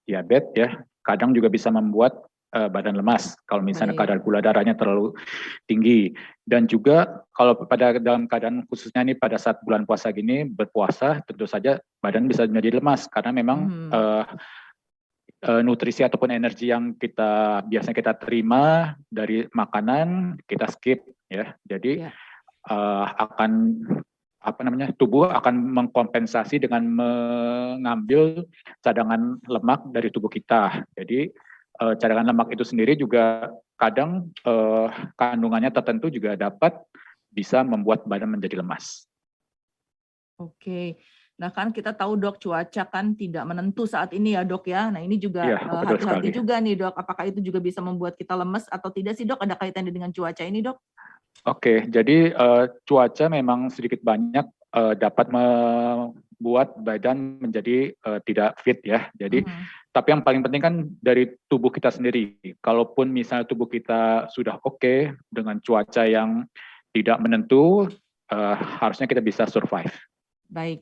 diabetes ya, kadang juga bisa membuat badan lemas kalau misalnya Baik. kadar gula darahnya terlalu tinggi. Dan juga kalau dalam keadaan khususnya nih pada saat bulan puasa gini, berpuasa tentu saja badan bisa menjadi lemas karena memang nutrisi ataupun energi yang biasanya kita terima dari makanan kita skip ya. Jadi akan tubuh akan mengkompensasi dengan mengambil cadangan lemak dari tubuh kita. Jadi cadangan lemak itu sendiri juga kadang kandungannya tertentu juga dapat bisa membuat badan menjadi lemas. Oke. Nah kan kita tahu Dok, cuaca kan tidak menentu saat ini ya Dok ya. Nah ini juga betul hati-hati sekali. juga nih Dok. Apakah itu juga bisa membuat kita lemes atau tidak sih Dok? Ada kaitannya dengan cuaca ini Dok? Oke, jadi cuaca memang sedikit banyak dapat membuat badan menjadi tidak fit ya. Jadi, tapi yang paling penting kan dari tubuh kita sendiri. Kalaupun misalnya tubuh kita sudah oke dengan cuaca yang tidak menentu, harusnya kita bisa survive. Baik.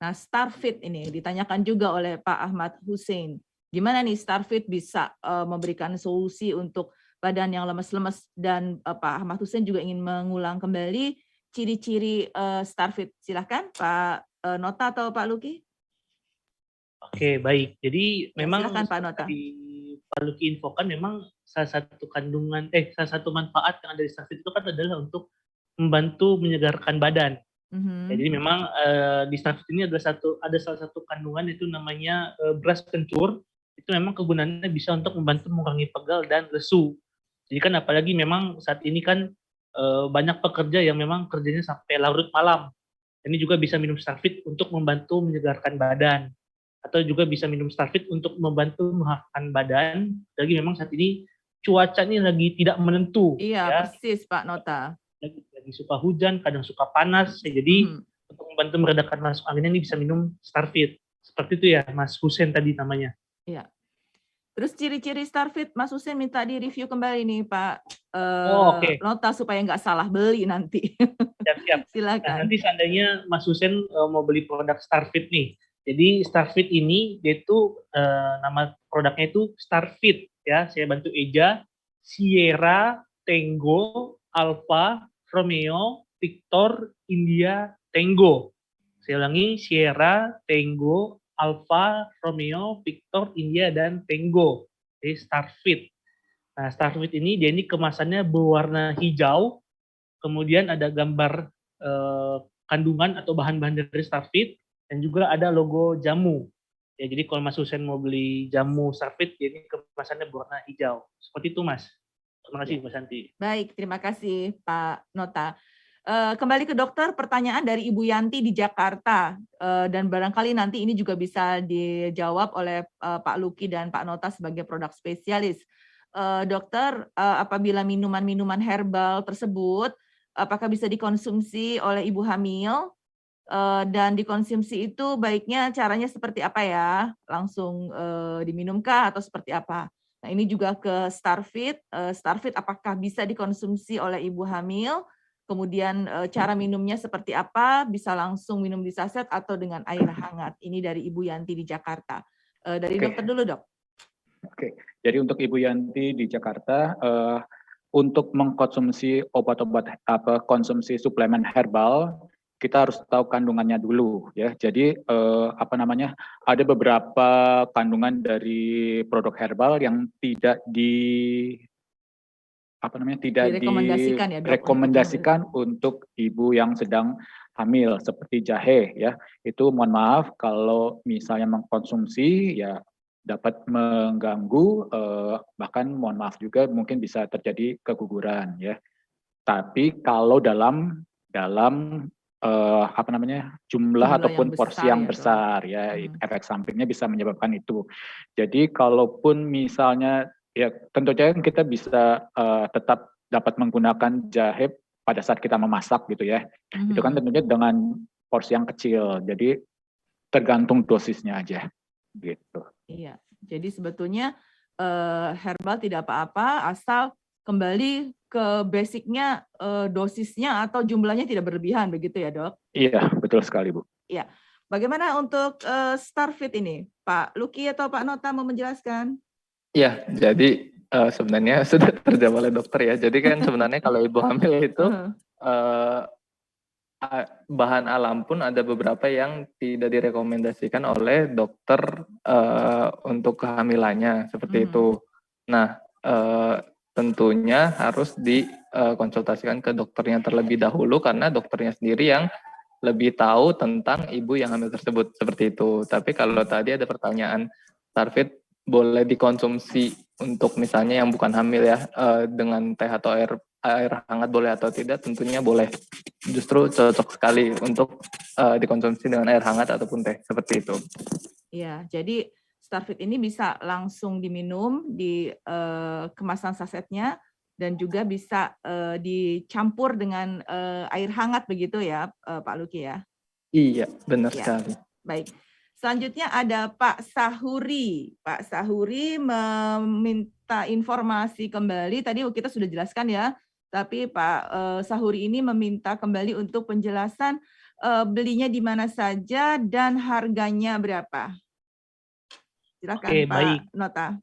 Nah, StarFit ini ditanyakan juga oleh Pak Ahmad Hussein. Gimana nih StarFit bisa memberikan solusi untuk badan yang lemes-lemes, dan Pak Ahmad Hussein juga ingin mengulang kembali ciri-ciri StarFit. Silakan Pak Nota atau Pak Luki. Oke, baik. Jadi memang silakan Pak Nota. Pak Luki infokan memang salah satu manfaat yang ada di StarFit itu kan adalah untuk membantu menyegarkan badan. Jadi memang di StarFit ini ada salah satu kandungan itu namanya beras kencur. Itu memang kegunaannya bisa untuk membantu mengurangi pegal dan lesu. Jadi kan apalagi memang saat ini kan banyak pekerja yang memang kerjanya sampai larut malam. Ini juga bisa minum StarFit untuk membantu menyegarkan badan. Atau juga bisa minum StarFit untuk membantu menghangatkan badan. Lagi memang saat ini cuaca ini lagi tidak menentu. Iya, ya. persis Pak Nota. Lagi suka hujan, kadang suka panas. Jadi untuk membantu meredakan masuk anginnya ini bisa minum StarFit. Seperti itu ya Mas Hussein tadi namanya. Iya. Terus ciri-ciri StarFit, Mas Hussein minta di-review kembali nih Pak Nota supaya nggak salah beli nanti. Siap-siap. Silakan. Nah, nanti seandainya Mas Hussein mau beli produk StarFit nih. Jadi StarFit ini dia itu nama produknya itu StarFit ya. Saya bantu eja. Sierra, Tango, Alpha, Romeo, Victor, India, Tango. Saya ulangi, Sierra, Tango, Alpha, Romeo, Victor, India, dan Tango. Jadi StarFit. Nah, StarFit ini dia ini kemasannya berwarna hijau. Kemudian ada gambar kandungan atau bahan-bahan dari StarFit, dan juga ada logo jamu. Ya, jadi kalau Mas Hussein mau beli jamu StarFit, ini kemasannya berwarna hijau. Seperti itu Mas. Terima kasih Mas Santi. Baik, terima kasih Pak Nota. Kembali ke dokter, pertanyaan dari Ibu Yanti di Jakarta, dan barangkali nanti ini juga bisa dijawab oleh Pak Luki dan Pak Nota sebagai produk spesialis. Dokter, apabila minuman-minuman herbal tersebut, apakah bisa dikonsumsi oleh ibu hamil, dan dikonsumsi itu baiknya caranya seperti apa ya? Langsung diminumkah atau seperti apa? Nah ini juga ke StarFit. StarFit apakah bisa dikonsumsi oleh ibu hamil? Kemudian cara minumnya seperti apa? Bisa langsung minum di saset atau dengan air hangat? Ini dari Ibu Yanti di Jakarta. Dari dokter dulu dok. Oke, jadi untuk Ibu Yanti di Jakarta, untuk mengkonsumsi obat-obat konsumsi suplemen herbal, kita harus tahu kandungannya dulu ya. Jadi ada beberapa kandungan dari produk herbal yang tidak direkomendasikan untuk ibu yang sedang hamil seperti jahe ya. Itu mohon maaf kalau misalnya mengkonsumsi ya dapat mengganggu, bahkan mohon maaf juga mungkin bisa terjadi keguguran ya. Tapi kalau dalam jumlah Jumlah ataupun yang porsi besar yang ya, Dok. besar ya, efek sampingnya bisa menyebabkan itu. Jadi kalaupun misalnya ya tentu saja kita bisa tetap dapat menggunakan jahe pada saat kita memasak gitu ya. Itu kan tentunya dengan porsi yang kecil. Jadi tergantung dosisnya aja gitu. Iya. Jadi sebetulnya herbal tidak apa-apa asal kembali ke basicnya, dosisnya atau jumlahnya tidak berlebihan begitu ya, Dok? Iya, betul sekali, Bu. Iya. Bagaimana untuk Starfit ini? Pak Luki atau Pak Nota mau menjelaskan? Ya, jadi sebenarnya sudah terjawab oleh dokter ya. Jadi kan sebenarnya kalau ibu hamil itu bahan alam pun ada beberapa yang tidak direkomendasikan oleh dokter untuk kehamilannya seperti itu. Nah, tentunya harus dikonsultasikan ke dokternya terlebih dahulu karena dokternya sendiri yang lebih tahu tentang ibu yang hamil tersebut seperti itu. Tapi kalau tadi ada pertanyaan, Starfit boleh dikonsumsi untuk misalnya yang bukan hamil ya dengan teh atau air hangat boleh atau tidak? Tentunya boleh. Justru cocok sekali untuk dikonsumsi dengan air hangat ataupun teh seperti itu. Iya, jadi Starfit ini bisa langsung diminum di kemasan sasetnya dan juga bisa dicampur dengan air hangat begitu ya, Pak Luki ya? Iya, benar ya. sekali. Baik. Selanjutnya ada Pak Sahuri. Pak Sahuri meminta informasi kembali. Tadi kita sudah jelaskan ya, tapi Pak Sahuri ini meminta kembali untuk penjelasan belinya di mana saja dan harganya berapa. Silakan Pak baik. Nota.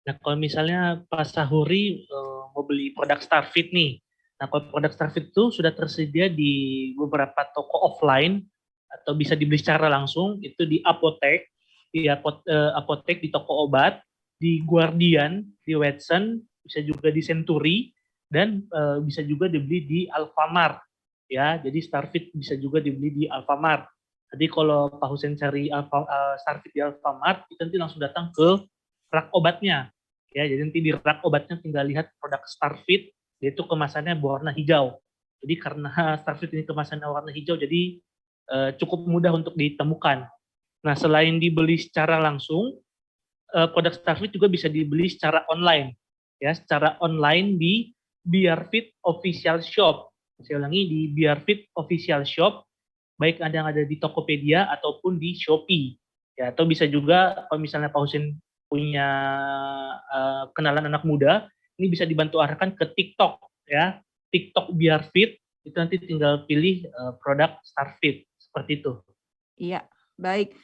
Nah, kalau misalnya Pak Sahuri mau beli produk Starfit nih, nah kalau produk Starfit itu sudah tersedia di beberapa toko offline atau bisa dibeli secara langsung, itu di apotek, apotek, di toko obat, di Guardian, di Watson, bisa juga di Century, dan bisa juga dibeli di Alfamart. Ya, jadi Starfit bisa juga dibeli di Alfamart. Jadi kalau Pak Husen cari Starfit di Alfamart, itu nanti langsung datang ke rak obatnya. Ya, jadi nanti di rak obatnya tinggal lihat produk Starfit, yaitu kemasannya berwarna hijau. Jadi karena Starfit ini kemasannya warna hijau, jadi cukup mudah untuk ditemukan. Nah, selain dibeli secara langsung, produk Starfit juga bisa dibeli secara online. Ya, secara online di Biarfit Official Shop. Saya ulangi, di Biarfit Official Shop, baik yang ada di Tokopedia ataupun di Shopee. Ya, atau bisa juga kalau misalnya Pak Husin punya kenalan anak muda, ini bisa dibantu arahkan ke TikTok ya. TikTok Biarfit, itu nanti tinggal pilih produk Starfit seperti itu. Iya, baik.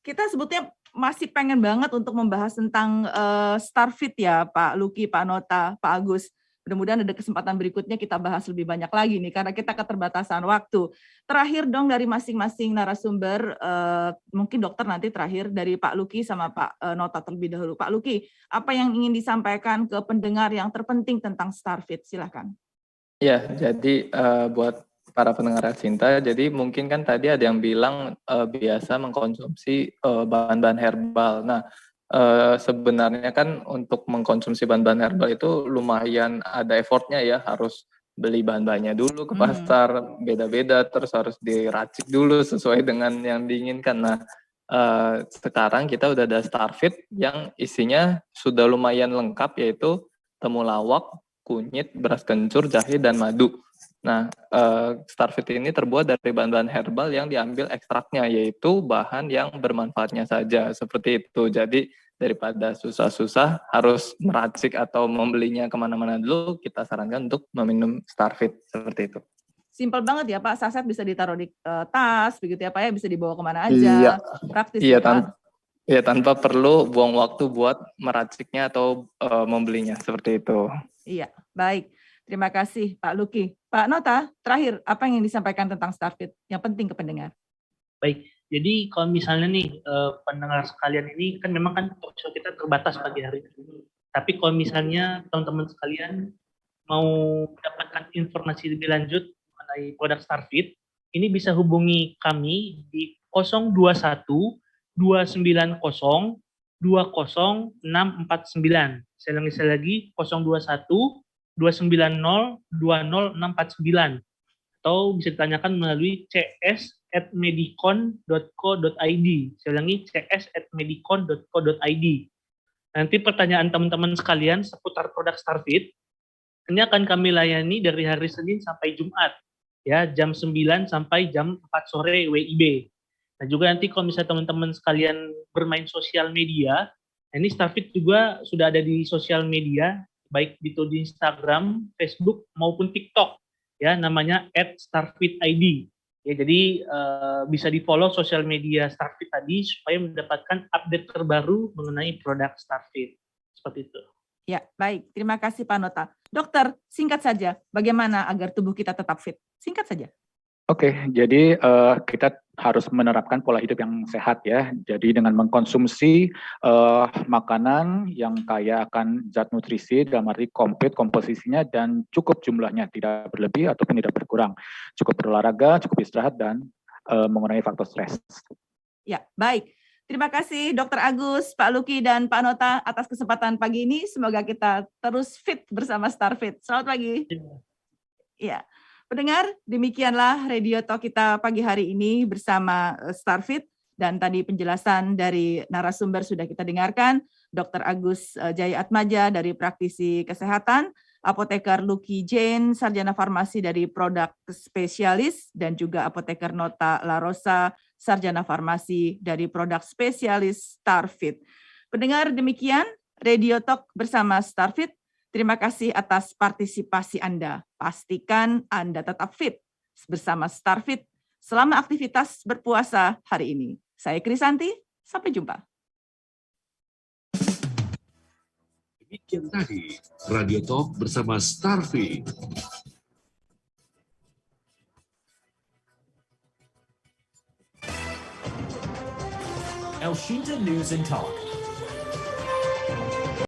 Kita sebetulnya masih pengen banget untuk membahas tentang Starfit ya, Pak Luki, Pak Nota, Pak Agus. Mudah-mudahan ada kesempatan berikutnya kita bahas lebih banyak lagi nih, karena kita keterbatasan waktu. Terakhir dong dari masing-masing narasumber, mungkin dokter nanti terakhir dari Pak Luki sama Pak Nota terlebih dahulu. Pak Luki, apa yang ingin disampaikan ke pendengar yang terpenting tentang Starfit? Silakan. Ya, jadi buat para pendengar Cinta, jadi mungkin kan tadi ada yang bilang biasa mengkonsumsi bahan-bahan herbal. Nah, sebenarnya kan untuk mengkonsumsi bahan-bahan herbal itu lumayan ada effortnya ya, harus beli bahan-bahannya dulu ke pasar, beda-beda, terus harus diracik dulu sesuai dengan yang diinginkan. Nah, sekarang kita udah ada Starfit yang isinya sudah lumayan lengkap, yaitu temulawak, kunyit, beras kencur, jahe, dan madu. Nah, Starfit ini terbuat dari bahan-bahan herbal yang diambil ekstraknya, yaitu bahan yang bermanfaatnya saja, seperti itu. Jadi, daripada susah-susah harus meracik atau membelinya kemana-mana dulu, kita sarankan untuk meminum Starfit, seperti itu. Simpel banget ya Pak, saset bisa ditaruh di tas, begitu ya Pak ya, bisa dibawa kemana aja, iya, praktis iya, ya Pak. Iya, tanpa perlu buang waktu buat meraciknya atau membelinya, seperti itu. Iya, baik. Terima kasih Pak Luki. Pak Nota, terakhir apa yang disampaikan tentang Starfit yang penting ke pendengar? Baik, jadi kalau misalnya nih pendengar sekalian ini kan memang kan talk show kita terbatas pagi hari ini. Tapi kalau misalnya teman-teman sekalian mau mendapatkan informasi lebih lanjut mengenai produk Starfit, ini bisa hubungi kami di 021 290 20649. Saya ulangi sekali lagi, 021 290 20649. atau bisa ditanyakan melalui cs@medicon.co.id. Saya ulangi, cs@medicon.co.id. Nanti pertanyaan teman-teman sekalian seputar produk Starfit ini akan kami layani dari hari Senin sampai Jumat, ya, jam 9 sampai jam 4 sore WIB. Nah juga nanti kalau misalnya teman-teman sekalian bermain sosial media, ini Starfit juga sudah ada di sosial media, baik itu di Instagram, Facebook maupun TikTok, ya, namanya @starfitid. Ya, jadi bisa di-follow sosial media Starfit tadi supaya mendapatkan update terbaru mengenai produk Starfit. Seperti itu. Ya, baik. Terima kasih Pak Nota. Dokter, singkat saja, bagaimana agar tubuh kita tetap fit? Singkat saja. Oke, jadi kita harus menerapkan pola hidup yang sehat ya. Jadi dengan mengkonsumsi makanan yang kaya akan zat nutrisi dalam arti komplit komposisinya dan cukup jumlahnya, tidak berlebih ataupun tidak berkurang. Cukup berolahraga, cukup istirahat dan mengurangi faktor stres. Ya, baik. Terima kasih Dr. Agus, Pak Luki, dan Pak Nota atas kesempatan pagi ini. Semoga kita terus fit bersama Starfit. Selamat pagi. Ya. Pendengar, demikianlah Radio Talk kita pagi hari ini bersama Starfit, dan tadi penjelasan dari narasumber sudah kita dengarkan, Dr. Agus Jaya Atmaja dari praktisi kesehatan, Apoteker Luki Jane, sarjana farmasi dari produk spesialis, dan juga Apoteker Nota Larosa, sarjana farmasi dari produk spesialis Starfit. Pendengar, demikian Radio Talk bersama Starfit. Terima kasih atas partisipasi Anda. Pastikan Anda tetap fit bersama Starfit selama aktivitas berpuasa hari ini. Saya Krisanti, sampai jumpa. Demikian tadi Radio Talk bersama Starfit. El Shinta News and Talk.